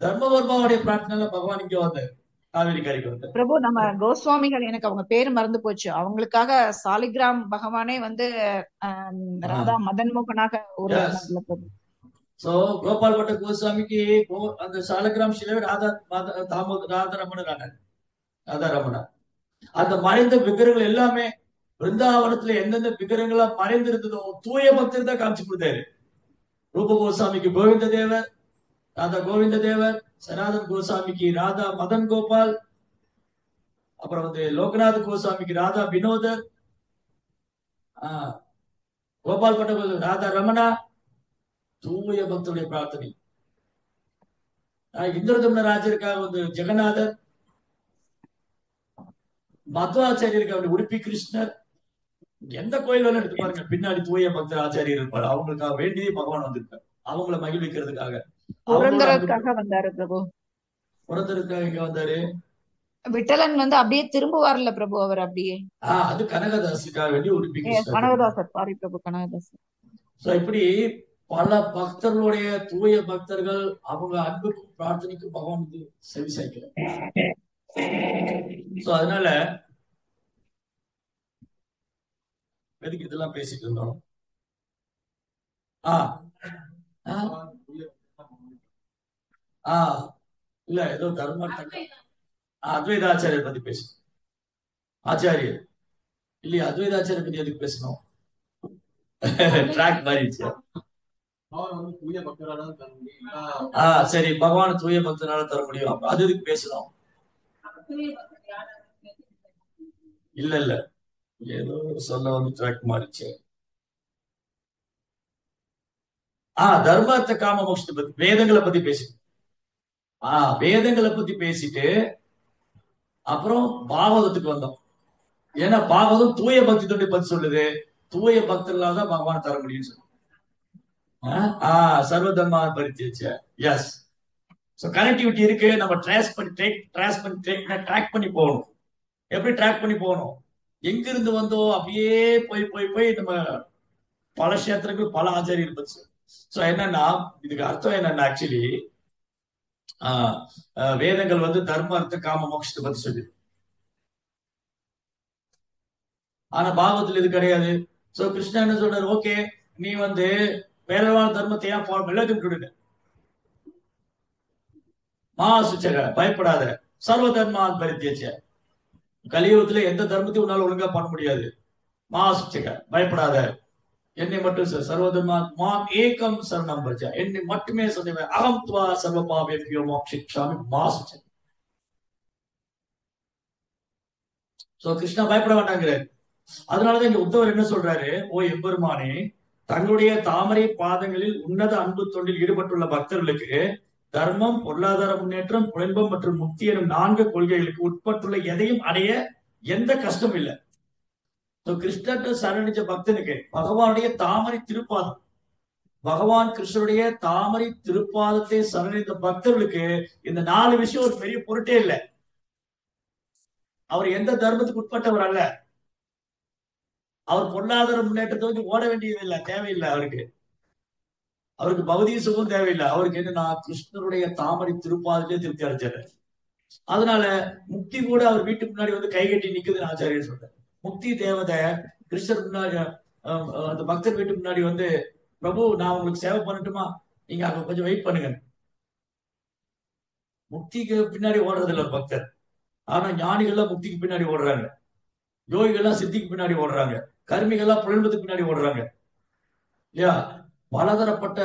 Speaker 1: தர்மவர்மாவுடைய பிரார்த்தனையால பகவான் இங்க வந்தாரு, காவேரி கரைக்கு வந்தார். பிரபு,
Speaker 2: நம்ம கோஸ்வாமிகள், எனக்கு அவங்க பேரு மறந்து போச்சு, அவங்களுக்காக சாலிகிராம் பகவானே வந்து ராதா மதன் மோகனாக ஒரு
Speaker 1: சோ கோபால் பட்ட கோஸ்வாமிக்கு அந்த சாலகிராம் சிலை ராதாரமணா. அந்த மறைந்த விக்கிரங்கள் எல்லாமே பிருந்தாவனத்துல எந்தெந்த விக்கிரங்களா மறைந்திருந்ததோ தூய பக்தர் தான் காமிச்சு கொடுத்தாரு. ரூப கோஸ்வாமிக்கு கோவிந்த தேவர், ராதா கோவிந்த தேவர், சனாதன் கோஸ்வாமிக்கு ராதா மதன் கோபால், அப்புறம் வந்து லோகநாத் கோஸ்வாமிக்கு ராதா வினோதர், கோபால் பட்ட ராதா ரமணா. தூய பக்தருடைய பிரார்த்தனை. இந்திரதம்ன ராஜருக்காக வந்து ஜெகநாதர், மத்வாச்சாரியருக்காக உடுப்பி கிருஷ்ணர். எந்த கோயில் வேலை எடுத்து பாருங்க, பின்னாடி தூய பக்தர் ஆச்சாரியர் இருப்பார். அவங்களுக்காக வேண்டியே பகவான் வந்திருக்கார், அவங்கள மகிழ்விக்கிறதுக்காக.
Speaker 2: புரந்தருக்காக வந்தாரு பிரபு.
Speaker 1: புரந்தருக்காக இங்க வந்தாரு.
Speaker 2: விட்டலன் வந்து அப்படியே திரும்புவார்ல பிரபு, அவர் அப்படியே.
Speaker 1: அது கனகதாசுக்காக வேண்டி உடுப்பி கிருஷ்ணர்.
Speaker 2: கனகதாசர், சாரி பிரபு, கனகதாசர்.
Speaker 1: இப்படி பல பக்தர்களுடைய தூய பக்தர்கள் அவங்க அன்புக்கும் பிரார்த்தனைக்கும் பகவான் வந்து செவி சாய்க்கிறார். அதனால எதுக்கு இதெல்லாம் பேசிட்டு இருந்தோம்? இல்ல ஏதோ தர்ம அத்வைத ஆச்சாரியர் பத்தி பேசணும். ஆச்சாரியர் இல்லையா? அத்வைத ஆச்சாரியர் பத்தி எதுக்கு பேசணும்? ட்ராக் மாறிடுச்சு. சரி, பகவான் தூய பக்தனால தர முடியும், அது எதுக்கு பேசணும்? இல்ல ஏதோ சொல்ல வந்து ட்ராக் மாறிச்சு. தர்மத்தை காம மோட்சத்தை பத்தி வேதங்களை பத்தி பேசிட்டு வேதங்களை பத்தி பேசிட்டு அப்புறம் பாகவதத்துக்கு வந்தோம். ஏன்னா பாகவதம் தூய பக்தி தொண்டை பத்தி சொல்லுது. தூய பக்தர்களால் தான் பகவான் தர முடியும்னு சொல்லு. சர்வதர்மா பரித்தியஜ. எஸ். சோ கனெக்டிவிட்டி இருக்கு. நம்ம ட்ராக் பண்ணி போகணும். எப்படி ட்ராக் பண்ணி போகணும்? எங்க இருந்து வந்தோம் அப்படியே போய் போய் போய் நம்ம பல கஷேத்திரங்கள் பல ஆச்சாரியர் பத்தி. சோ என்னன்னா இதுக்கு அர்த்தம் என்னன்னா ஆக்சுவலி வேதங்கள் வந்து தர்ம அர்த்த காம மோட்சத்தை பத்தி சொல்லு. ஆனா பாகவத்துல இது கிடையாது. சோ கிருஷ்ணா என்ன சொல்றாரு? ஓகே, நீ வந்து வேறவான தர்மத்தை ஏன் ஃபாலோ எல்லாத்தையும் விட்டுடுங்க. சுச்சக பயப்படாத, சர்வ தர்மான் பரித்தியஜ. கலியுகத்துல எந்த தர்மத்தையும் உன்னால ஒழுங்கா பண்ண முடியாது. சுச்சக பயப்படாத, என்னை மட்டும் சர்வ தர்மான் ஏகம் சரணம் பஜ. என்னை மட்டுமே சொல்லுவேன். அகம் துவா சர்வ பாவேபியோ மோக்ஷிக்ஷாமி சுச்சக. சோ கிருஷ்ணா பயப்பட வேண்டாங்கிறாரு. அதனாலதான் இங்க உத்தவர் என்ன சொல்றாரு? ஓ எம்பெருமானே, தங்களுடைய தாமரை பாதங்களில் உன்னத அன்பு தொண்டில் ஈடுபட்டுள்ள பக்தர்களுக்கு தர்மம், பொருளாதார முன்னேற்றம், புலன்பம் மற்றும் முக்தி எனும் 4 கொள்கைகளுக்கு உட்பட்டுள்ள எதையும் அடைய எந்த கஷ்டம் இல்லை. கிருஷ்ணர் சரணிச்ச பக்தனுக்கு பகவானுடைய தாமரை திருப்பாதம், பகவான் கிருஷ்ணருடைய தாமரை திருப்பாதத்தை சரணித்த பக்தர்களுக்கு இந்த 4 விஷயம் ஒரு பெரிய பொருட்டே இல்லை. அவர் எந்த தர்மத்துக்கு உட்பட்டவர் அல்ல. அவர் பொருளாதார முன்னேற்றத்தை வந்து ஓட வேண்டியது இல்லை, தேவையில்லை. அவருக்கு பௌதிக சுகம் தேவையில்லை. அவருக்கு என்னன்னா கிருஷ்ணருடைய தாமரை திருப்பாதத்திலே திருப்தி அடைச்சாரு. அதனால முக்தி கூட அவர் வீட்டுக்கு முன்னாடி வந்து கை கட்டி நிக்குதுன்னு ஆச்சாரியர் சொல்றாரு. முக்தி தேவதை கிருஷ்ணர் முன்னாடி அந்த பக்தர் வீட்டுக்கு முன்னாடி வந்து, பிரபு நான் உங்களுக்கு சேவை பண்ணட்டுமா, நீங்க அங்க கொஞ்சம் வெயிட் பண்ணுங்க. முக்திக்கு பின்னாடி ஓடுறது இல்லை ஒரு பக்தர். ஆனா ஞானிகள்லாம் முக்திக்கு பின்னாடி ஓடுறாங்க, யோகிகள்லாம் சித்திக்கு பின்னாடி ஓடுறாங்க, கர்மிகள்லாம் புலன்பத்துக்கு பின்னாடி ஓடுறாங்க இல்லையா? பலதரப்பட்ட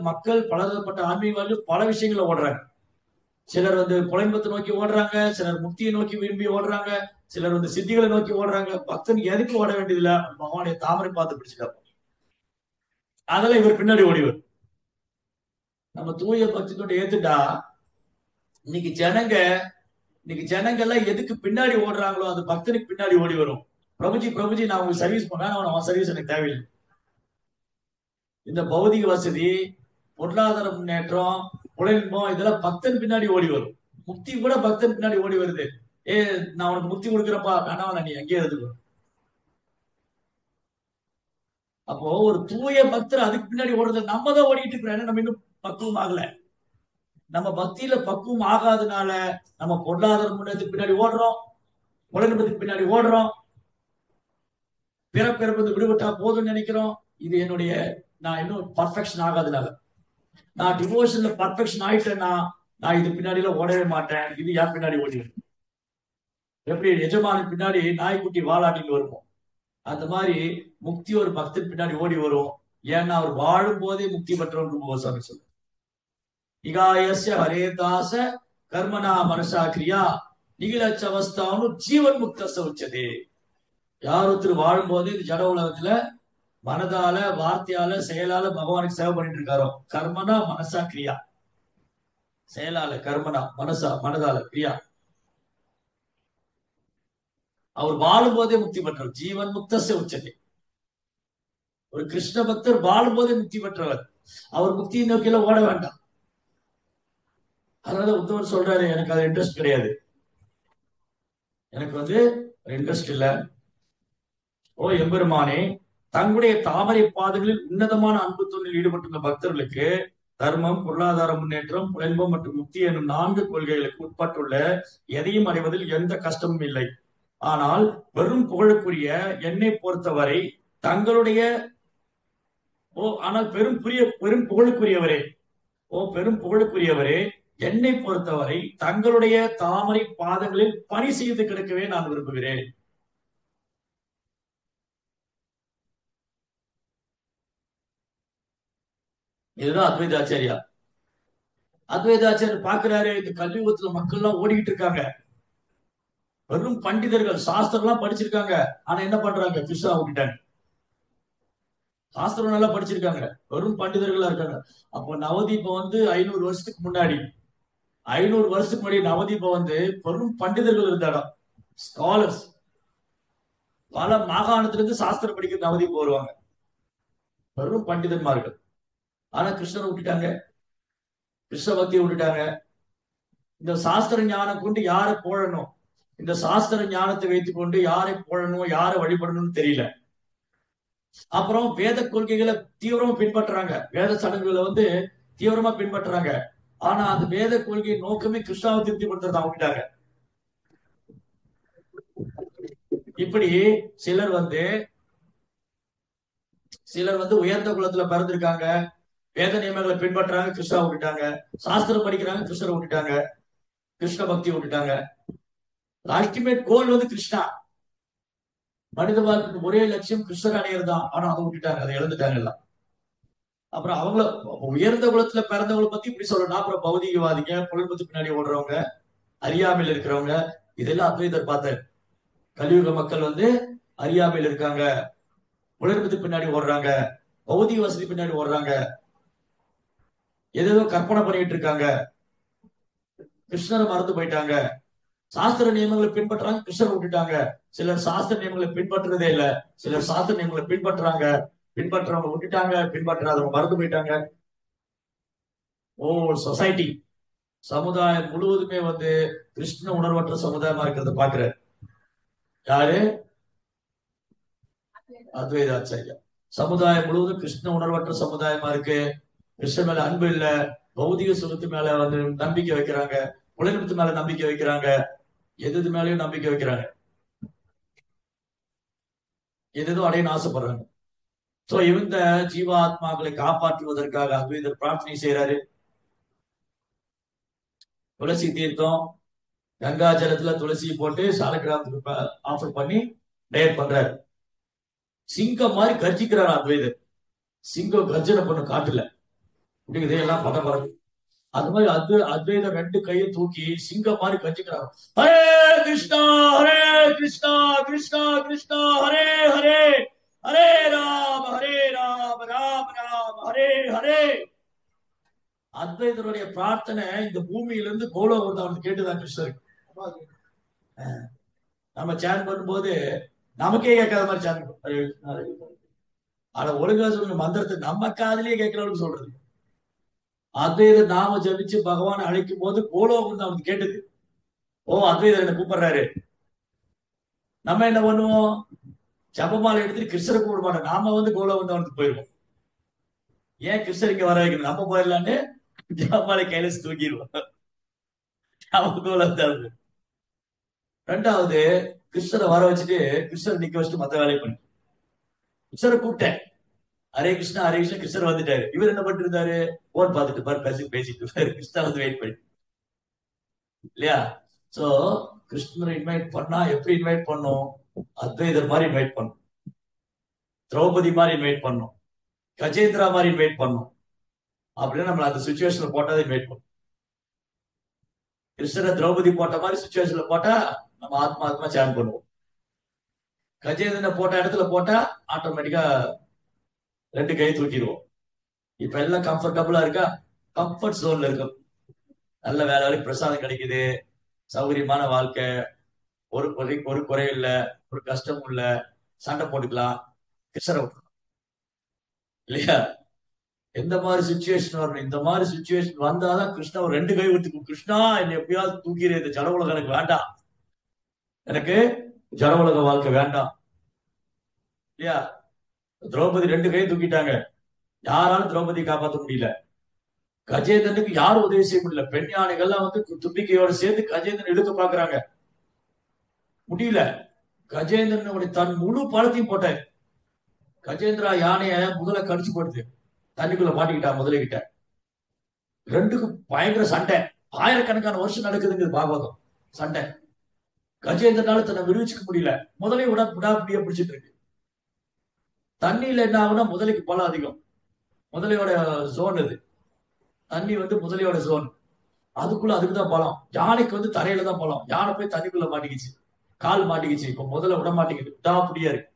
Speaker 1: மக்கள் பலதரப்பட்ட ஆன்மீகவாதிகள் பல விஷயங்களை ஓடுறாங்க. சிலர் வந்து புலன்பத்தை நோக்கி ஓடுறாங்க, சிலர் முக்தியை நோக்கி விரும்பி ஓடுறாங்க, சிலர் வந்து சித்திகளை நோக்கி ஓடுறாங்க. பக்தனுக்கு எதுக்கு ஓட வேண்டியதில்லை, பகவானுடைய தாமரை பார்த்து பிடிச்சிட்டாரு. அதெல்லாம் இவர் பின்னாடி ஓடிவர். நம்ம தூய பக்தி கொண்டு ஏத்துட்டா இன்னைக்கு ஜனங்கள்லாம் எதுக்கு பின்னாடி ஓடுறாங்களோ அந்த பக்தனுக்கு பின்னாடி ஓடி வரும். பிரபுஜி நான் உங்களுக்கு சர்வீஸ் பண்ணேன், அவன் சர்வீஸ் எனக்கு தேவையில்லை. இந்த பௌதிக வசதி, பொருளாதார முன்னேற்றம், புலன்பம் இதெல்லாம் பக்தன் பின்னாடி ஓடி வரும். முக்தி கூட பக்தன் பின்னாடி ஓடி வருது. நான் உனக்கு முக்தி கொடுக்குறப்பா, வேணாம் நீ அங்கேயே இருந்துக்கோ. அப்போ ஒரு தூய பக்தர் அதுக்கு பின்னாடி ஓடுறது நம்ம தான் ஓடிட்டு இருக்கிறோம். நம்ம இன்னும் பக்குவம் ஆகல. நம்ம பக்தியில பக்குவம் ஆகாதனால நம்ம பொருளாதார முன்னேற்றத்துக்கு பின்னாடி ஓடுறோம், புலன்பத்துக்கு பின்னாடி ஓடுறோம், பிறப்பிறப்பு விடுபட்டா போதும்னு நினைக்கிறோம். இது நான் இன்னும் பர்ஃபெக்ஷன் ஆகாதனால. நான் டிவோஷன்ல பர்ஃபெக்ஷன் ஆயிட்டேன்னா நான் இது பின்னாடி எல்லாம் ஓடவே மாட்டேன். இது என் பின்னாடி ஓடிடும். எப்படி எஜமானுக்கு பின்னாடி நாய்க்குட்டி வாலாட்டிட்டு வருவோம், அந்த மாதிரி முக்தி ஒரு பக்தன் பின்னாடி ஓடி வரும். ஏன்னா அவர் வாழும் போதே முக்தி பெற்றோம் சாமி சொல்லு. இகாயஸ்ய ஹரேதாச கர்மனா மனசா கிரியா நிகிலச்சவஸ்தானு ஜீவன் முக்தச உச்சதே. யார் ஒருத்தர் வாழும் போதே இந்த ஜட உலகத்துல மனதால, வார்த்தையால, செயலால பகவானுக்கு சேவை பண்ணிட்டு இருக்காரோ, கர்மனா மனசா கிரியா, செயலால கர்மனா மனதால கிரியா, அவர் வாழும் போதே முக்தி பெற்றவர். ஜீவன் முக்தச உச்சதே. ஒரு கிருஷ்ண பக்தர் வாழும் போதே முக்தி பெற்றவர். அவர் முக்தியை நோக்கில ஓட வேண்டாம். அதனால உத்தவர் சொல்றாரு, எனக்கு அது இன்ட்ரெஸ்ட் கிடையாது, எனக்கு வந்து இன்ட்ரெஸ்ட் இல்ல. ஓ எம்பெருமானே, தங்களுடைய தாமரை பாதங்களில் உன்னதமான அன்பு தொண்டில் ஈடுபட்டுள்ள பக்தர்களுக்கு தர்மம், பொருளாதார முன்னேற்றம், புலன்பம் மற்றும் முக்தி என்னும் 4 கொள்கைகளுக்கு உட்பட்டுள்ள எதையும் அடைவதில் எந்த கஷ்டமும் இல்லை. ஆனால் வெறும் புகழுக்குரிய என்னை பொறுத்தவரை தங்களுடைய பெரும் புகழுக்குரியவரே என்னை பொறுத்தவரை தங்களுடைய தாமரை பாதங்களில் பணி செய்து கிடக்கவே நான் விரும்புகிறேன். இதுதான் அத்வைதாச்சாரியா. அத்வைதாச்சாரியர் பாக்குறாரு, இந்த கலியுகத்துல மக்கள் எல்லாம் ஓடிக்கிட்டு இருக்காங்க, வெறும் பண்டிதர்கள் சாஸ்திரம் எல்லாம் படிச்சிருக்காங்க, ஆனா என்ன பண்றாங்க, கிருஷ்ணா விட்டுட்டாங்க. சாஸ்திரம் நல்லா படிச்சிருக்காங்க, வெறும் பண்டிதர்களா இருக்காங்க. அப்போ நவதீபம் 500 வருஷத்துக்கு முன்னாடி, 500 வருஷத்துக்கு முன்னாடி நவதீபம் வெறும் பண்டிதர்கள் இருந்தாங்க, ஸ்காலர்ஸ். பல மாகாணத்திலிருந்து சாஸ்திரம் படிக்கிற நவதீபம் வருவாங்க, வெறும் பண்டிதன்மார்கள். ஆனா கிருஷ்ணரை விட்டுட்டாங்க, கிருஷ்ண பக்தியை விட்டுட்டாங்க. இந்த சாஸ்திர ஞானம் கொண்டு யாரை போழணும், இந்த சாஸ்திர ஞானத்தை வைத்துக் கொண்டு யாரை போழணும், யாரை வழிபடணும்னு தெரியல. அப்புறம் வேத கொள்கைகளை தீவிரமா பின்பற்றுறாங்க, வேத சடங்குகளை தீவிரமா பின்பற்றுறாங்க. ஆனா அந்த வேத கொள்கை நோக்கமே கிருஷ்ணாவை திருப்திப்படுத்துறத விட்டுட்டாங்க. இப்படி சிலர் உயர்ந்த குலத்துல பிறந்திருக்காங்க, வேத நியமங்களை பின்பற்றுறாங்க, கிருஷ்ணாவை விட்டுட்டாங்க. சாஸ்திரம் படிக்கிறாங்க, கிருஷ்ணரை விட்டுட்டாங்க, கிருஷ்ண பக்தி விட்டுட்டாங்க. Ultimate goal Krishna. மனித வாழ்க்கைக்கு ஒரே லட்சியம் கிருஷ்ணர் அடையிறது தான். ஆனா அதை விட்டுட்டாங்க, அதை இழந்துட்டாங்க எல்லாம். அப்புறம் அவங்கள உயர்ந்த குலத்துல பிறந்தவங்களை பத்தி இப்படி சொல்லணும். அப்புறம் பௌதிகவாதிங்க, பொருள்பத்து பின்னாடி ஓடுறவங்க, அறியாமையில் இருக்கிறவங்க, இதெல்லாம் அத்வைதர் பார்த்தார். கலியுக மக்கள் அறியாமையில் இருக்காங்க, உலகத்துக்கு பின்னாடி ஓடுறாங்க, பௌதிக வசதி பின்னாடி ஓடுறாங்க, ஏதேதோ கற்பனை பண்ணிட்டு இருக்காங்க, கிருஷ்ணரை மறந்து போயிட்டாங்க. சாஸ்திர நியமங்களை பின்பற்றாங்க, கிருஷ்ணரை விட்டுட்டாங்க. சிலர் சாஸ்திர நியமங்களை பின்பற்றுறதே இல்ல, சிலர் சாஸ்திர நியமங்களை பின்பற்றுறாங்க, பின்பற்றவங்க விட்டுட்டாங்க, பின்பற்றாதவங்க மறந்து போயிட்டாங்க. ஓ சொசைட்டி, சமுதாயம் முழுவதுமே கிருஷ்ண உணர்வற்ற சமுதாயமா இருக்கிறத பாக்குறாரு. யாரு? அத்வைதாச்சாரியா. சமுதாயம் முழுவதும் கிருஷ்ண உணர்வற்ற சமுதாயமா இருக்கு. கிருஷ்ண மேல அன்பு இல்ல, பௌதிக சுகத்து மேல நம்பிக்கை வைக்கிறாங்க, உலகத்து மேல நம்பிக்கை வைக்கிறாங்க, எது மேலயும் நம்பிக்கை வைக்கிறாங்க, எதோ அடையன்னு ஆசைப்படுறாங்க. சோ இந்த ஜீவாத்மாக்களை காப்பாற்றுவதற்காக அத்வைதர் பிரார்த்தனை செய்யறாரு. துளசி தீர்த்தம், கங்கா ஜலத்துல துளசி போட்டு சாலக்கிராமத்துக்கு ஆஃபர் பண்ணி டயட் பண்றாரு. சிங்கம் மாதிரி கர்ஜிக்கிறாரு அத்வைதர். சிங்கம் கர்ஜனை பண்ண காட்டுல இதையெல்லாம் பதம் பறக்கு. அது மாதிரி அத்வைதர் 2 கையை தூக்கி சிங்கம் மாதிரி கர்ஜிக்கிறாரு. ஹரே கிருஷ்ணா ஹரே கிருஷ்ணா கிருஷ்ணா கிருஷ்ணா ஹரே ஹரே, ஹரே ராம ராம ராம ஹரே ஹரே. அத்வைதருடைய பிரார்த்தனை இந்த பூமியிலிருந்து கோலோகத்தாவுக்கு கேட்டுதான் கிருஷ்ணருக்கு. நம்ம சேன் பண்ணும்போது நமக்கே கேட்காத மாதிரி சேன், ஆனா ஒழுங்கா சொல்லுங்க மந்திரத்தை நம்ம காதலியே கேட்கிறவனுக்கு சொல்றது. அத்வைதர் நாம ஜபிச்சு பகவான் அழைக்கும் போது கோலோகம் அவனுக்கு கேட்டது. ஓ அத்வைதர் என்ன கூப்பிடுறாரு. நம்ம என்ன பண்ணுவோம், ஜபமாலை எடுத்துட்டு கிருஷ்ணரை கூப்பிட மாட்டோம், நாம கோலோகம் அவனுக்கு போயிருவோம். ஏன் கிருஷ்ணர் இங்க வர வைக்கணும், நம்ம போயிடலான்னு ஜபமாலை கையில தூக்கிடுவோம். அவன் கோலம். ரெண்டாவது, கிருஷ்ணரை வர வச்சுட்டு கிருஷ்ணரை நிக்க வச்சுட்டு மத்த வேலையை பண்ணி கிருஷ்ணரை கூப்பிட்டேன். ஹரே கிருஷ்ணா ஹரே கிருஷ்ணா, கிருஷ்ணர் வந்துட்டாரு. இவர் என்ன பண்ணிட்டு இருந்தாரு, போன் பார்த்துட்டு பாரு, பேசிட்டு இருப்பாரு. கிருஷ்ணா வெயிட் பண்ணி இல்லையா. சோ கிருஷ்ணரை இன்வைட் பண்ணா எப்படி இன்வைட் பண்ணும், அத்வைதர் மாதிரி இன்வைட் பண்ணும், திரௌபதி மாதிரி இன்வைட் பண்ணும், கஜேந்திரா மாதிரி இன்வைட் பண்ணும். அப்படின்னு நம்மள அந்த சுச்சுவேஷன்ல போட்டாதான் இன்வைட் பண்ணும். கிருஷ்ணரை திரௌபதி போட்ட மாதிரி சுச்சுவேஷன்ல போட்டா நம்ம ஆத்மா சேன் பண்ணுவோம். கஜேந்திரனை போட்ட இடத்துல போட்டா ஆட்டோமேட்டிக்கா 2 கை தூக்கிடுவோம். இப்ப எல்லாம் கம்ஃபர்டபுளா இருக்கா, கம்ஃபர்ட் ஜோன்ல இருக்கும். நல்ல வேலை வரைக்கும் பிரசாதம் கிடைக்குது, சௌகரியமான வாழ்க்கை, ஒரு குறை இல்ல, ஒரு கஷ்டமும் இல்ல, சண்டை போட்டுக்கலாம், கிருஷ்ணரை விட்டுலாம் இல்லையா. எந்த மாதிரி சுச்சுவேஷன் வரணும், இந்த மாதிரி சுச்சுவேஷன் வந்தாதான் கிருஷ்ணா ஒரு 2 கை ஊத்துக்கும். கிருஷ்ணா என்னை எப்படியாவது தூக்கிடு, இந்த ஜட உலகம் எனக்கு வேண்டாம், எனக்கு ஜட உலக வாழ்க்கை வேண்டாம் இல்லையா. திரௌபதி 2 கை தூக்கிட்டாங்க, யாராலும் திரௌபதி காப்பாற்ற முடியல. கஜேந்திரனுக்கு யாரும் உதவி செய்ய முடியல. பெண் யானைகள்லாம் தும்பிக்கையோட சேர்ந்து கஜேந்திரன் இழுக்க பாக்குறாங்க, முடியல. கஜேந்திரனுடைய தன் முழு பழத்தையும் போட்டாரு. கஜேந்திரா யானைய முதல்ல கடிச்சு போடுது, தண்ணிக்குள்ள மாட்டிக்கிட்டா முதலைகிட்ட. 2க்கும் பயங்கர சண்டை, ஆயிரக்கணக்கான வருஷம் நடக்குதுங்கிறது பாகவதம். சண்டை, கஜேந்திரனால தன்னை விடுவிச்சுக்க முடியல, முதலை விடாப்பிடியா பிடிச்சிட்டு இருக்கு. தண்ணியில என்ன ஆகுனா முதலைக்கு பலம் அதிகம், முதலையோட ஜோன் இது. தண்ணி முதலையோட ஜோன், அதுக்குதான் பலம். யானைக்கு தரையில தான் பலம். யானை போய் தண்ணிக்குள்ள மாட்டிக்கிச்சு, கால் மாட்டிக்கிச்சு. இப்ப முதல்ல விட மாட்டேங்குது, விடாப்பிடியா இருக்கு.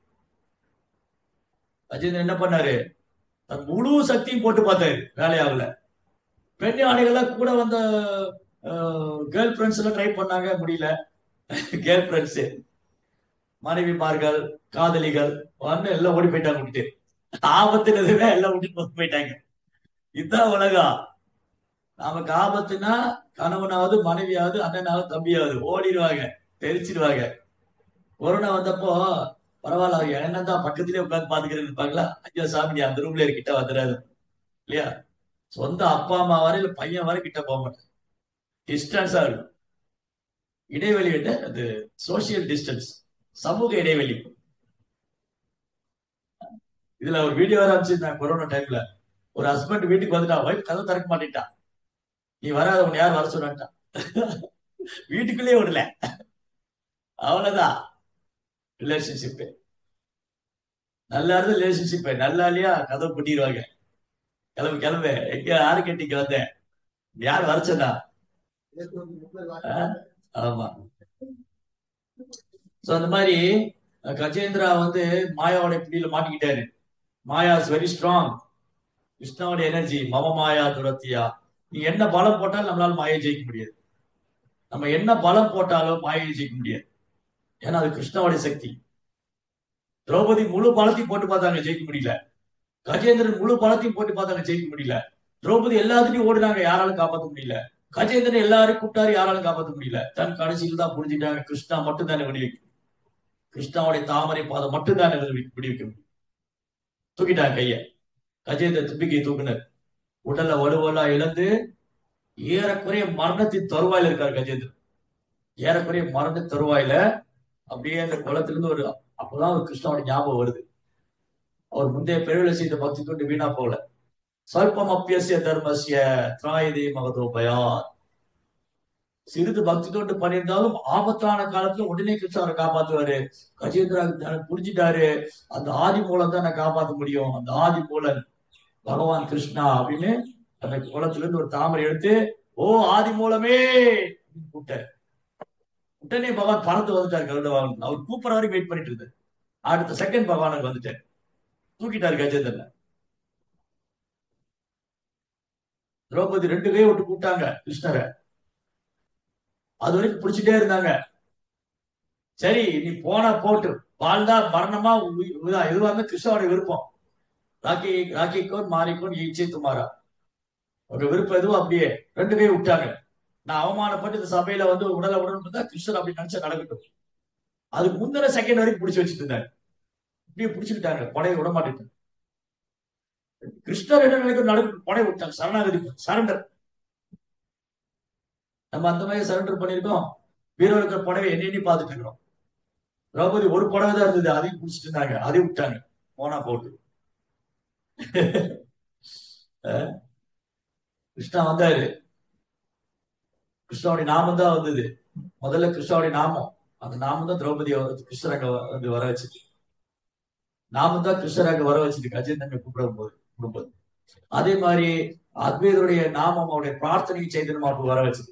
Speaker 1: கஜேந்திரன் என்ன பண்ணாரு, தன் முழு சக்தியும் போட்டு பார்த்தாரு, வேலையாகல. பெண் யானைகள்லாம் கூட வந்த கேர்ள் ஃபிரெண்ட்ஸ் எல்லாம் ட்ரை பண்ணாங்க, முடியல. கேர்ள் ஃபிரெண்ட்ஸ், மனைவிமார்கள், காதலிகள் எல்லாம் ஓடி போயிட்டாங்க விட்டு. ஆபத்துனதுவே எல்லாம் விட்டுட்டு போயிட்டாங்க. இதுதான் உலகம். நமக்கு ஆபத்துனா கணவனாவது மனைவியாவது அண்ணனாவது தம்பியாவது ஓடிடுவாங்க, தெரிச்சிடுவாங்க. கொரோனா வந்தப்போ பரவாயில்ல, அவர் என்ன தான் பக்கத்திலே உட்காந்து பாத்துக்கிறேன்னு இருப்பாங்களா, ஐயோ சாமி அந்த ரூம்ல கிட்ட வந்துடாது இல்லையா. சொந்த அப்பா அம்மா வரையில பையன் வரை கிட்ட போக மாட்டேன், டிஸ்டன்ஸா இருக்கும். இடைவெளி விட்டு அது சோசியல் டிஸ்டன்ஸ், சமூக இடைவெளி. இதுல ஒரு வீடியோ வர அமைச்சிருந்தாங்க கொரோனா டைம்ல. ஒரு ஹஸ்பண்ட் வீட்டுக்கு வந்துட்டா, ஒய்ஃப் கதை திறக்க மாட்டேன்ட்டா, நீ வராத உன்னை யார் வர சொன்னான்ட்டான். வீட்டுக்குள்ளேயே விடல. அவ்வளவுதான் ரிலேஷன்ஷிப். நல்லா இருந்து ரிலேஷன்ஷிப், நல்லா இல்லையா கதவு பூட்டிடுவாங்க. கிளம்பு கிளம்பு, எங்க யாரு கேட்டீங்க வந்தேன், யார் வர சொன்னா. ஆமா. சோ அந்த மாதிரி கஜேந்திரா மாயாவோட பிடியில மாட்டிக்கிட்டாரு. மாயா இஸ் வெரி ஸ்ட்ராங். கிருஷ்ணாவோட எனர்ஜி மம மாயா துரத்தியா. நீ என்ன பலம் போட்டாலும் நம்மளால மாயை ஜெயிக்க முடியாது. நம்ம என்ன பலம் போட்டாலும் மாயை ஜெயிக்க முடியாது. ஏன்னா அது கிருஷ்ணாவோட சக்தி. திரௌபதி முழு பலத்தையும் போட்டு பார்த்தாங்க, ஜெயிக்க முடியல. கஜேந்திரன் முழு பலத்தையும் போட்டு பார்த்தாங்க, ஜெயிக்க முடியல. திரௌபதி எல்லாத்துலயும் ஓடுனாங்க, யாராலும் காப்பாற்ற முடியல. கஜேந்திரன் எல்லாரும் கூப்பிட்டாரு, யாராலும் காப்பாற்ற முடியல. தன் கடைசியில் தான் புரிஞ்சுட்டாங்க, கிருஷ்ணா மட்டும் தானே விடுவிக்கும், கிருஷ்ணாவுடைய தாமரை பாதம் மட்டும் தானே விடுவிக்க முடியும். தூக்கிட்டாங்க கைய. கஜேந்திரன் தும்பிக்கையை தூக்குனர். உடல்ல வலுவலா இழந்து ஏறக்குறைய மரணத்தின் தருவாயில இருக்காரு கஜேந்திரன். ஏறக்குறைய மரண தருவாயில அப்படியே அந்த குளத்திலிருந்து அப்பதான் ஒரு கிருஷ்ணாவோட ஞாபகம் வருது. அவர் முந்தைய பிறவில செய்த பக்தி கொண்டு வீணா போகல. சொல்பம் அப்பியசிய தர்மசிய திராயதே மகதோபயா. சிறிது பக்தி தொண்டு பண்ணியிருந்தாலும் ஆபத்தான காலத்துல உடனே கிருஷ்ண அவரை காப்பாத்துவாரு. கஜேந்திரா புரிஞ்சுட்டாரு, அந்த ஆதி மூலம் தான் நான் காப்பாற்ற முடியும், அந்த ஆதி மூலன் பகவான் கிருஷ்ணா அப்படின்னு அந்த குளத்துல இருந்து ஒரு தாமரை எடுத்து, ஓ ஆதி மூலமே கூப்பிட்டார். உடனே பகவான் பறந்து வந்துட்டாரு கருடவாகன். அவர் கூப்பிட வரைக்கும் வெயிட் பண்ணிட்டு இருந்தார். அடுத்த செகண்ட் பகவானுக்கு வந்துட்டார், தூக்கிட்டாரு கஜேந்திரன். திரௌபதி 2 கையை விட்டு கூப்பிட்டாங்க கிருஷ்ணரை. அது வரைக்கும் பிடிச்சிட்டே இருந்தாங்க. சரி நீ போனா போட்டு, வாழ்ந்தா மரணமா எதுவா இருந்தா கிருஷ்ணோட விருப்பம். ராக்கிக்கோன் மாறிக்கோன் ஈச்சை துமாரா, உங்க விருப்பம் எதுவும் அப்படியே. 2 கையை விட்டாங்க. நான் அவமானப்பட்டு இந்த சபையில உடலை உடனே கிருஷ்ணர் அப்படி நினைச்சா நடக்கட்டும். அதுக்கு முந்தின செகண்ட் வரைக்கும் பிடிச்சு வச்சுட்டு இருந்தாங்க. இப்படியே பிடிச்சுக்கிட்டாங்க, படையை விட மாட்டேன். கிருஷ்ணர் என்ன நினைக்கும் நடக்கும், படை விட்டாங்க. சரணாகதி, சரண்டர். நம்ம அந்த மாதிரி சரண்டர் பண்ணிருக்கோம். வீரர்கள் புடவை எண்ணி பார்த்துட்டு இருக்கிறோம். திரௌபதி ஒரு புடவை தான் இருந்தது, அதையும் பிடிச்சிட்டு இருந்தாங்க, அதையும் விட்டாங்க, போனா போட்டு. கிருஷ்ணா வந்தாரு. கிருஷ்ணாவுடைய நாமம் தான் வந்தது. முதல்ல கிருஷ்ணாவுடைய நாமம், அந்த நாமம் தான் திரௌபதியை கிருஷ்ணராக வர வச்சுது. நாமம் தான் கிருஷ்ணராக வர வச்சுது கஜேந்திரனை கூப்பிடும்போது. அதே மாதிரி அத்வைதருடைய நாமம் அவருடைய பிரார்த்தனையை சைதன்யமாக வர வச்சுது.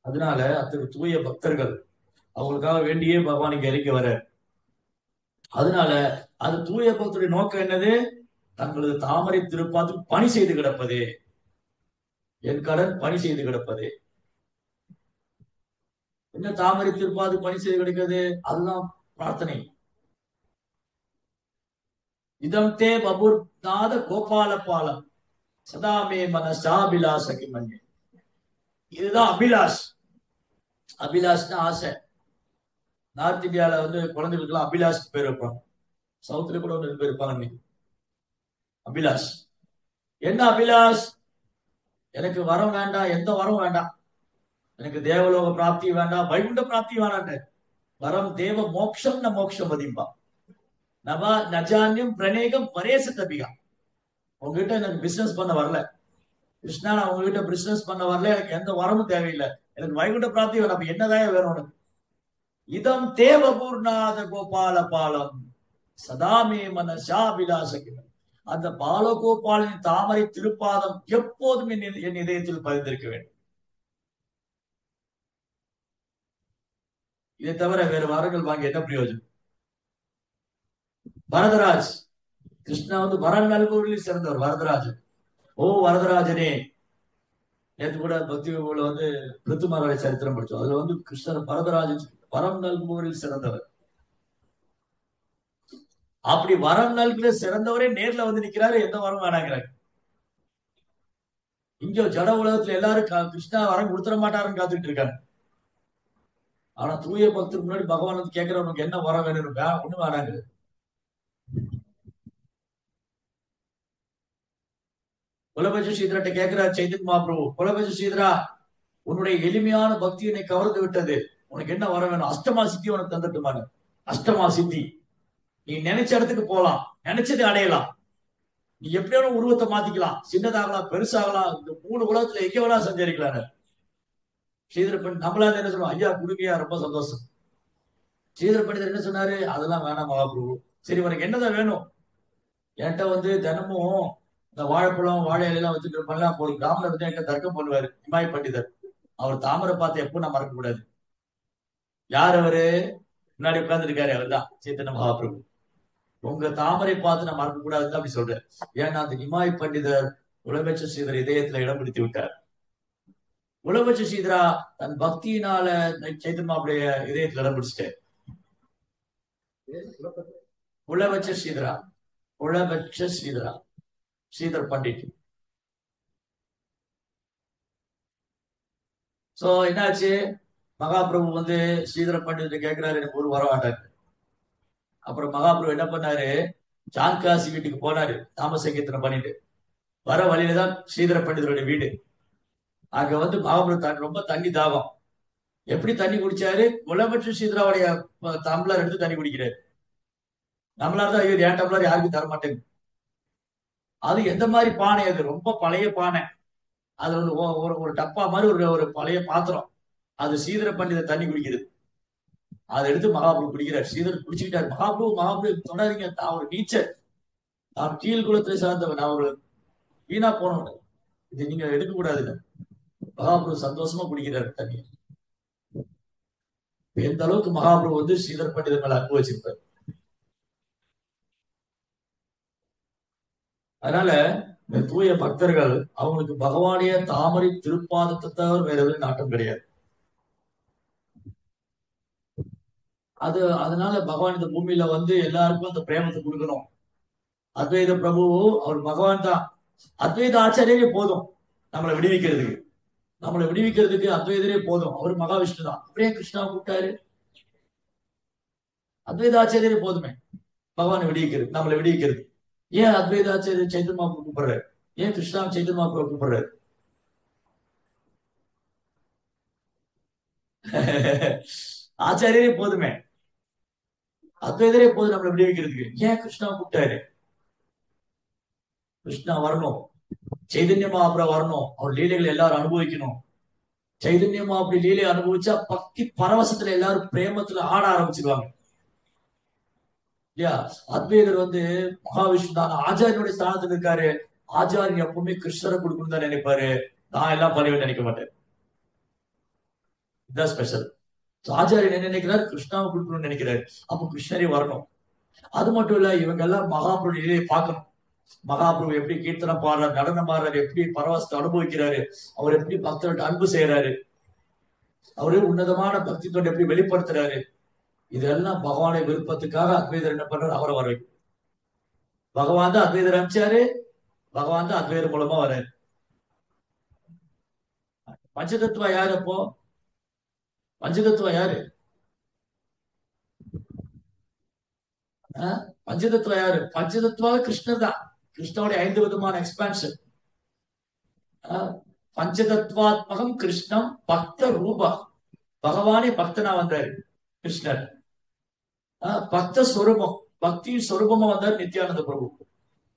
Speaker 1: அதனால அத்தகைய தூய பக்தர்கள் அவங்களுக்காக வேண்டியே பகவான் இங்க இறங்கி வர. அதனால அது தூய பக்தருடைய நோக்கம் என்னது, தங்களது தாமரை திருப்பாத்து பணி செய்து கிடப்பதே, என் கடன் பணி செய்து கிடப்பதே. என்ன தாமரை திருப்பாது பணி செய்து கிடக்கிறது, அதுதான் பிரார்த்தனை. இதம் தே பபுர் நாத கோபால பாலம் சதாமே மனசாபிலாசகி மன்னே. இதுதான் அபிலாஷ். அபிலாஷ்னா ஆசை. நார்த் இந்தியால குழந்தைகளுக்கு எல்லாம் அபிலாஷ் பேர் வைப்பாங்க. சவுத்துல கூட 2 பேர் இருப்பாங்க. அபிலாஷ் என்ன அபிலாஷ், எனக்கு வரம் வேண்டாம், எந்த வரம் வேண்டாம், எனக்கு தேவலோக பிராப்தி வேண்டாம், வைகுண்ட பிராப்தி வேண்டாம். வரம் தேவ மோக்ஷம் ந மோக்ஷம் மதிம்பா நவா நஜான்யம் பிரணேகம் பரேச தபிகா. உங்ககிட்ட எனக்கு பிசினஸ் பண்ண வரல கிருஷ்ணா, நான் உங்ககிட்ட பிசினஸ் பண்ண வரல, எனக்கு எந்த வரமும் தேவையில்லை, எனக்கு வைகுண்ட பிராப்தி வேணும். அப்ப என்னதான் வேணும் உனக்கு? இதம் தேவ பூர்ணாத கோபால பாலம் சதாமே மனசாபிலாசகிமன். அந்த பாலகோபாலின் தாமரை திருப்பாதம் எப்போதும் என் இதயத்தில் பதிந்திருக்க வேண்டும். இதை தவிர வேறு வரங்கள் வாங்கி என்ன பிரயோஜனம்? வரதராஜ், கிருஷ்ணா வந்து வரம் நல்குவதில் சிறந்தவர் வரதராஜன். ஓ வரதராஜனே, நேற்று கூட பக்தி வந்து பிருத்துமகாராஜ சரித்திரம் படிச்சோம். அதுல வந்து கிருஷ்ணர் வரதராஜன் வரம் நல்குவதில் சிறந்தவர். அப்படி வரம் நல்கிற சிறந்தவரே நேர்ல வந்து நிக்கிறாரு, எந்த வரம் வேணாங்கிறாரு. இங்க ஜட உலகத்துல எல்லாரும் கிருஷ்ணா வரம் கொடுத்துட மாட்டாருன்னு காத்துட்டு இருக்காங்க. ஆனா தூய பக்தருக்கு முன்னாடி பகவான் வந்து கேட்கிறவனுக்கு என்ன வரம் வேணும்? ஒண்ணு வேணாங்க. குலபட்ச ஸ்ரீதரட்ட கேட்கிறார் சைத்தன்ய மகாபிரபு, குலபட்ச ஸ்ரீதரா, உன்னுடைய எளிமையான பக்தி என்னை கவர்ந்து விட்டது, உனக்கு என்ன வர வேணும்? அஷ்டமா சித்தி உனக்கு தந்துட்டுமாங்க. அஷ்டமா சித்தி, நீ நினைச்ச இடத்துக்கு போலாம், நினைச்சது அடையலாம், நீ எப்படியான உருவத்தை மாத்திக்கலாம், சின்னதாகலாம் பெருசாகலாம், இந்த 3 உலகத்துல எங்க வேணா சஞ்சரிக்கலாம். ஸ்ரீதர பண்டிதர் நம்மளா என்ன சொல்லுவோம், ஐயா குடுங்கயா, ரொம்ப சந்தோஷம். ஸ்ரீதர பண்டிதர் என்ன சொன்னாரு, அதெல்லாம் வேணாம் மகாபிரபு. சரி உனக்கு என்னதான் வேணும்? என்கிட்ட வந்து தினமும் இந்த வாழைப்பழம் வாழை இலையெல்லாம் வச்சுட்டு இருப்பேன்ல, ஒரு கிராமத்துல இருந்து என்கிட்ட தர்க்கம் பண்ணுவாரு நிமாய் பண்டிதர். அவர் தாமரை பார்த்து எப்போ நான் மறக்க கூடாது. யார் அவரு? முன்னாடி உட்கார்ந்து இருக்காரு, அவர் தான் சைத்தன்ய மகாபிரபு. உங்க தாமரை பார்த்து நான் மறக்க கூடாதுன்னு அப்படி சொல்றேன். ஏன்னா அந்த நிமாய் பண்டிதர் உலகபட்ச ஸ்ரீதர் இதயத்துல இடம் பிடித்து விட்டார். உலகபட்ச ஸ்ரீதரா தன் பக்தியினால சைத்தன்ய மகாபுடைய இதயத்துல இடம் பிடிச்சிட்டார். உலகபட்ச ஸ்ரீதரா, உலகபட்ச ஸ்ரீதரா, ஸ்ரீதர் பண்டிட். சோ என்னாச்சு, மகாபிரபு வந்து ஸ்ரீதர பண்டிதர் கேட்கிறாரு, எனக்கு ஒரு வர மாட்டாரு. அப்புறம் மகாபிரபு என்ன பண்ணாரு, சான்காசி வீட்டுக்கு போனாரு நாமசங்கீர்த்தனம் பண்ணிட்டு. வர வழியில தான் ஸ்ரீதர பண்டிதருடைய வீடு. அங்க வந்து மகாபிரபு ரொம்ப தண்ணி தாகம். எப்படி தண்ணி குடிச்சாரு? குலபட்ச ஸ்ரீதராவுடைய டம்ளர் எடுத்து தண்ணி குடிக்கிறாரு. நம்மளால தான் ஐயோ என் டம்ளர் யாருக்கும் தர மாட்டேங்குது. அது எந்த மாதிரி பானை? அது ரொம்ப பழைய பானை. அது வந்து ஒரு டப்பா மாதிரி ஒரு பழைய பாத்திரம். அது ஸ்ரீதர பண்டிதர் தண்ணி குடிக்கிறது. அதை எடுத்து மகாபிரபு குடிக்கிறார். ஸ்ரீதர் குடிச்சுக்கிட்டாரு. மகாபிரபு சொன்னாதீங்க, நான் ஒரு நீச்சர், நான் கீழ் குலத்தை சார்ந்தவன், நான் ஒரு வீணா போனவன், இது நீங்க எடுக்க கூடாதுன்னு மகாபிரபு சந்தோஷமா குடிக்கிறார் தண்ணி. எந்த அளவுக்கு மகாபிரபு வந்து ஸ்ரீதர் பண்டிதர் மேல அன்பு வச்சிருப்பார். அதனால இந்த தூய பக்தர்கள் அவங்களுக்கு பகவானுடைய தாமரை திருப்பாதத்தை தவிர வேற எதுவும் நாட்டம் கிடையாது. அதனால பகவான் இந்த பூமியில வந்து எல்லாருக்கும் அந்த பிரேமத்தை கொடுக்கணும். அத்வைத பிரபு அவர் பகவான் தான். அத்வைத ஆச்சாரியரே போதும் நம்மளை விடுவிக்கிறதுக்கு. அத்வைதரே போதும். அவர் மகாவிஷ்ணு தான். அப்படியே கிருஷ்ணாவை கூப்பிட்டாரு. அத்வைத ஆச்சாரியரே போதுமே பகவானை விடுவிக்கிறது, நம்மளை விடுவிக்கிறது. ஏன் அத்வைத ஆச்சாரியர் சைத்தன்ய மகாபிரபு கூப்பிடுறாரு? ஏன் கிருஷ்ணா சைத்தன்ய மகாபிரபு கூப்பிடுறாரு? ஆச்சாரியரே போதுமே, அத்வைதரே போதும் நம்மளை விடுவிக்கிறதுக்கு. ஏன் கிருஷ்ணா கூப்பிட்டாரு? கிருஷ்ணா வரணும், சைதன்ய மகாபிரபு வரணும், அவர் லீலைகளை எல்லாரும் அனுபவிக்கணும். சைதன்ய மகாபிரபு லீலையை அனுபவிச்சா பக்தி பரவசத்துல எல்லாரும் பிரேமத்துல ஆட ஆரம்பிச்சிருவாங்க இல்லையா? அத்வைதர் வந்து மகாவிஷ்ணு தான், ஆச்சாரியனுடைய ஸ்தானத்துல இருக்காரு. ஆச்சாரியன் எப்பவுமே கிருஷ்ணரை கொடுக்கணும் தான் நினைப்பாரு. நான் எல்லாம் பதவி நினைக்க மாட்டேன். இதுதான் ஸ்பெஷல். ஆச்சாரியன் என்ன நினைக்கிறார்? கிருஷ்ணாவை கொடுக்கணும்னு நினைக்கிறாரு. அப்போ கிருஷ்ணரே வரணும். அது மட்டும் இல்ல, இவங்க எல்லாம் மகாபிரபு லீலையை பார்க்கணும். மகாபிரபு எப்படி கீர்த்தனம் பாடுறாரு, நடனம் ஆடுறாரு, எப்படி பரவசத்தை அனுபவிக்கிறாரு, அவர் எப்படி பக்தர்கிட்ட அன்பு செய்யறாரு, அவரு உன்னதமான பக்தி தொண்டு எப்படி வெளிப்படுத்துறாரு. இதெல்லாம் பகவானுடைய விருப்பத்துக்காக அத்வைதர் என்ன பண்றாரு? அவரை வர வைக்கும். பகவான் தான் அத்வைதர் அனுப்பிச்சாரு, பகவான் தான் அத்வைதர் மூலமா வர்றாரு. பஞ்சதத்துவா யாரு? அப்போ பஞ்சதத்துவா யாரு? பஞ்சதத்துவா யாரு? பஞ்சதத்துவா கிருஷ்ணர் தான். கிருஷ்ணனுடைய 5 விதமான எக்ஸ்பான்ஷன். பஞ்சதத்வாத்மகம் கிருஷ்ணம் பக்த ரூபா. பகவானே பக்தனா வந்தாரு கிருஷ்ணர். பக்த ஸ்வரூபம், பக்தி ஸ்வரூபமா வந்தார் நித்யானந்த பிரபு.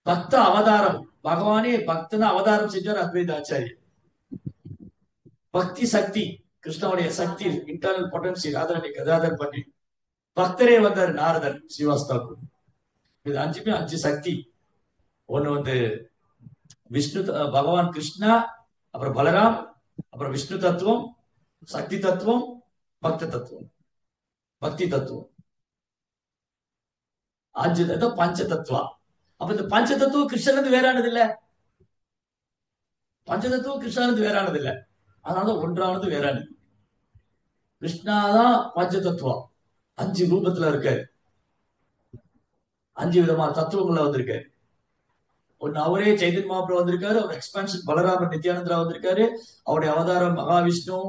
Speaker 1: பக்த அவதாரம், பகவானே பக்தனா அவதாரம் செஞ்சார் அத்வைத ஆச்சாரியர். பக்தி சக்தி, கிருஷ்ணனுடைய சக்தி, இன்டர்னல் பொட்டன்சியல், ராதாராணி கதாதர் பண்ணி பக்தரே வந்தார் நாரதர், ஸ்ரீவாஸ்தாக்கு. இது 5மே 5 சக்தி. ஒண்ணு வந்து விஷ்ணு, பகவான் கிருஷ்ணா, அப்புறம் பலராம், அப்புறம் விஷ்ணு தத்துவம், சக்தி தத்துவம், பக்த தத்துவம், பக்தி தத்துவம். அஞ்சு பஞ்ச தத்துவா. அப்ப இந்த பஞ்ச தத்துவம் கிருஷ்ணன் வேறானது இல்ல, பஞ்ச தத்துவம் கிருஷ்ணானது வேறானது இல்ல, அதனால ஒன்றானது வேறானது. கிருஷ்ணாதான் பஞ்ச தத்துவம், 5 ரூபத்துல இருக்காரு, 5 விதமான தத்துவங்கள்ல வந்திருக்காரு. ஒன்னு அவரே சைதன்ய மகாபிரபு வந்திருக்காரு, அவர் எக்ஸ்பான்ஷன் பலராமர் நித்யானந்தரா வந்திருக்காரு, அவருடைய அவதாரம் மகாவிஷ்ணு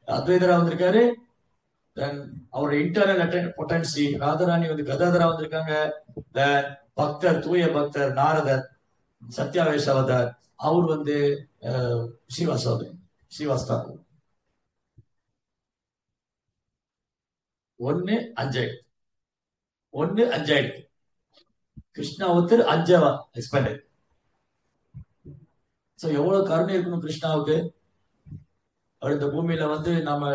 Speaker 1: அத்வைதரா வந்திருக்காரு, அவருடைய இன்டர்னல் பொட்டன்சி ராதாராணி வந்து கதாதரா வந்திருக்காங்க, பக்தர் தூய பக்தர் நாரதர் சத்யாவேஷ அவதார், அவர் வந்து ஸ்ரீவாஸ்தா. ஒன்னு அஞ்சாயிடுது. கிருஷ்ணா ஒருத்தர் 5 எக்ஸ்பேண்ட். எவ்வளவு கருணை இருக்கணும் கிருஷ்ணாவுக்கு. அடுத்த பூமியில வந்து நம்ம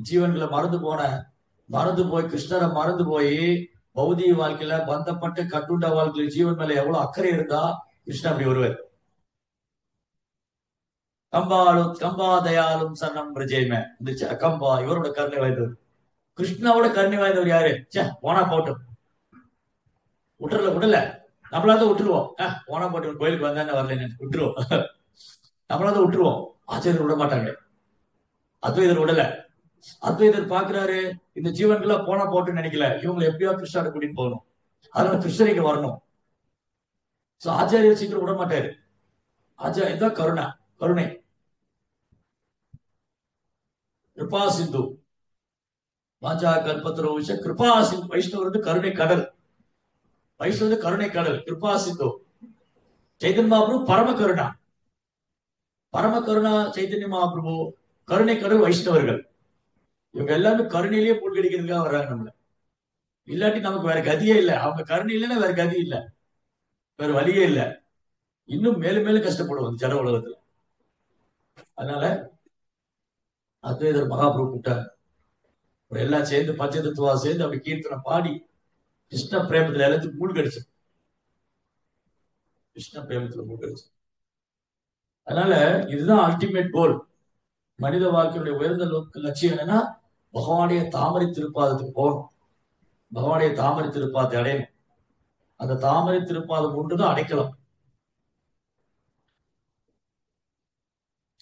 Speaker 1: ஜீவன்களை மறந்து போய் கிருஷ்ணரை மறந்து போய் பௌதிக வாழ்க்கையில பந்தப்பட்டு கட்டுண்ட வாழ்க்கையில ஜீவன் மேல எவ்வளவு அக்கறை இருந்தா கிருஷ்ணா அப்படி வருவார். கம்பா தயாலும் சரணம் பிரஜேமே இருந்துச்சு. கம்பா இவரோட கருணை வாய்ந்தவர். கிருஷ்ணாவோட கருணை வாய்ந்தவர் யாரு? போனா போட்டும், விடல நம்மளாத விட்டுருவோம். போனா போட்டு கோயிலுக்கு வந்தா வரல விட்டுருவோம், நம்மளாத விட்டுருவோம். ஆச்சரியர் விட மாட்டாங்க, அத்வைதர் விடல. அத்வைதர் பாக்குறாரு இந்த ஜீவன்களை போனா போட்டுன்னு நினைக்கல, இவங்களை எப்படியோ கிருஷ்ணாட கூட்டிட்டு போகணும், அதனால கிருஷ்ணருக்கு வரணும். ஆச்சாரியர் சீக்கிரம் விட மாட்டாரு. ஆச்சாரியர் தான் கருணை. கிருபா சிந்து வாஞ்சா கல்பத்ரோ விஷ கிருபா சிந்து. வைஷ்ணவர் வந்து கருணை கடல், வைஷ்ணவர் கருணை கடல். கிருபா சிந்து சைதன்ய மகாபிரபு பரம கருணா சைதன்ய மகாபிரபு கருணை கடல். வைஷ்ணவர்கள் இவங்க எல்லாமே கருணையிலேயே மூழ்கடிக்கிறதுக்காக வர்றாங்க நம்மள. இல்லாட்டி நமக்கு வேற கதியே இல்லை. அவங்க கருணை இல்லைன்னா வேற கதி இல்லை, வேற வழியே இல்லை. இன்னும் மேலும் மேலும் கஷ்டப்படுவோம் ஜட உலகத்துல. அதனால அத்வைதர் மகாபிரபு கூப்பிட்டார், எல்லாம் சேர்ந்து பஞ்சதத்துவா சேர்ந்து அப்படி கீர்த்தனை பாடி கிருஷ்ண பிரேமத்துல எல்லாத்துக்கும் மூழ்கடிச்சு. அதனால இதுதான் அல்டிமேட் கோல். மனித வாழ்க்கையுடைய உயர்ந்த லட்சியம் என்னன்னா பகவானுடைய தாமரை திருப்பாதத்துக்கு போகணும், பகவானுடைய தாமரை திருப்பாதத்தை அடையணும். அந்த தாமரை திருப்பாதம் ஒன்றுதான் அடைக்கலாம்.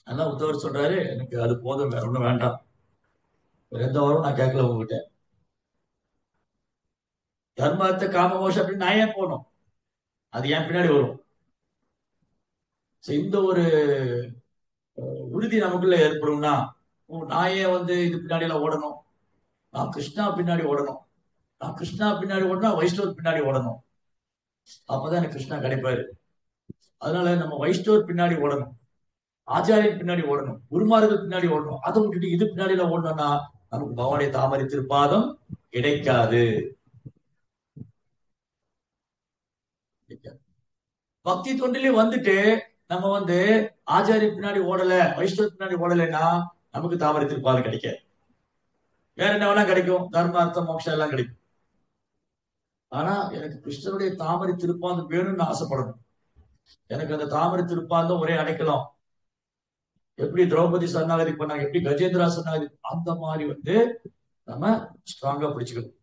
Speaker 1: அதான் உத்தவர் சொல்றாரு, எனக்கு அது போதும், வேற ஒண்ணும் வேண்டாம், எந்த வரும் நான் கேட்கல உங்ககிட்ட. தர்மத்தை காமமோஷம் அப்படின்னு நான் ஏன் போகணும், அது ஏன் பின்னாடி வரும். இந்த ஒரு உறுதி நமக்குள்ள ஏற்படும்னா, நான் ஏன் வந்து இது பின்னாடி எல்லாம் ஓடணும், நான் கிருஷ்ணா பின்னாடி ஓடணும், நான் கிருஷ்ணா பின்னாடி ஓடனா வைஷ்ணவர் பின்னாடி ஓடணும், அப்பதான் எனக்கு கிருஷ்ணா கிடைப்பாரு. அதனால நம்ம வைஷ்ணவர் பின்னாடி ஓடணும், ஆச்சாரியன் பின்னாடி ஓடணும், குருமார்கள் பின்னாடி ஓடணும். அதை விட்டுட்டு இது பின்னாடி எல்லாம் ஓடணும்னா நமக்கு பகவானுடைய தாமரை திருப்பாதம் கிடைக்காது. பக்தி தொண்டிலே வந்துட்டு நம்ம வந்து ஆச்சாரிய பின்னாடி ஓடல, வைஷ்ணவ பின்னாடி ஓடலைன்னா நமக்கு தாமரை திருப்பாதம் கிடைக்காது. வேற என்ன வேணா கிடைக்கும், தர்ம அர்த்தம் மோட்சம் எல்லாம் கிடைக்கும். ஆனா எனக்கு கிருஷ்ணனுடைய தாமரை திருப்பாதம் வேணும்னு ஆசைப்படணும். எனக்கு அந்த தாமரை திருப்பாதம் ஒரே அடைக்கலாம். எப்படி திரௌபதி சரணாகதி பண்ணாங்க, எப்படி கஜேந்திரா சரணாகதி, அந்த மாதிரி வந்து நம்ம ஸ்ட்ராங்கா பிடிச்சுக்கணும்.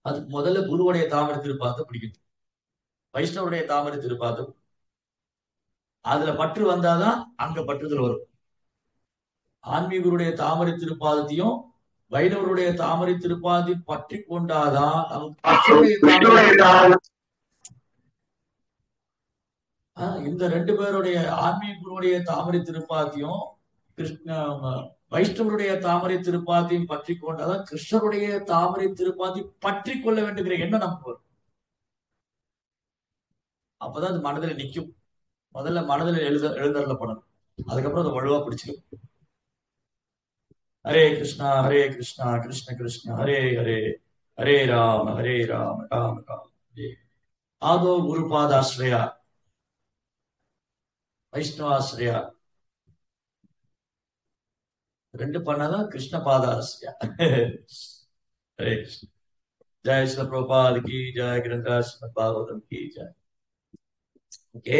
Speaker 1: அதுக்கு முதல்ல குருவுடைய தாமரை திருப்பாதத்தை பிடிக்கணும், வைஷ்ணவருடைய தாமரை திருப்பாதம். அதுல பற்று வந்தாதான் அங்க பற்றுதல் வரும். ஆன்மீகருடைய தாமரை திருப்பாதத்தையும் வைணவருடைய தாமரை திருப்பாதத்தையும் பற்றி கொண்டாதான் இந்த 2 பேருடைய ஆன்மீகருடைய தாமரை திருப்பாதத்தையும் வைஷ்ணவருடைய தாமரை திருப்பாதத்தையும் பற்றி கொண்டாதான் கிருஷ்ணருடைய தாமரை திருப்பாதை பற்றி கொள்ள வேண்டுங்கிற எண்ணம் நமக்கு வரும். அப்பதான் அது மனதில் நிற்கும். முதல்ல மனதில் எழுந்தருளப்படணும், அதுக்கப்புறம் அதை வலுவா பிடிச்சிடும். ஹரே கிருஷ்ணா கிருஷ்ண கிருஷ்ண ஹரே ஹரே, ஹரே ராம ராம ராம ஹரே. ஆதோ குருபாதாஸ்ரயா வைஷ்ணவாஸ்ரயா 2 பண்ணாதான் கிருஷ்ண பாதாஸ்ரயா. ஹரே கிருஷ்ண. ஜெய் ஸ்ரீ பிரபுபாத் கி ஜெய், கிரந்தராஜ் ஸ்ரீமத் பாகவதம் கி ஜெய். ஓகே.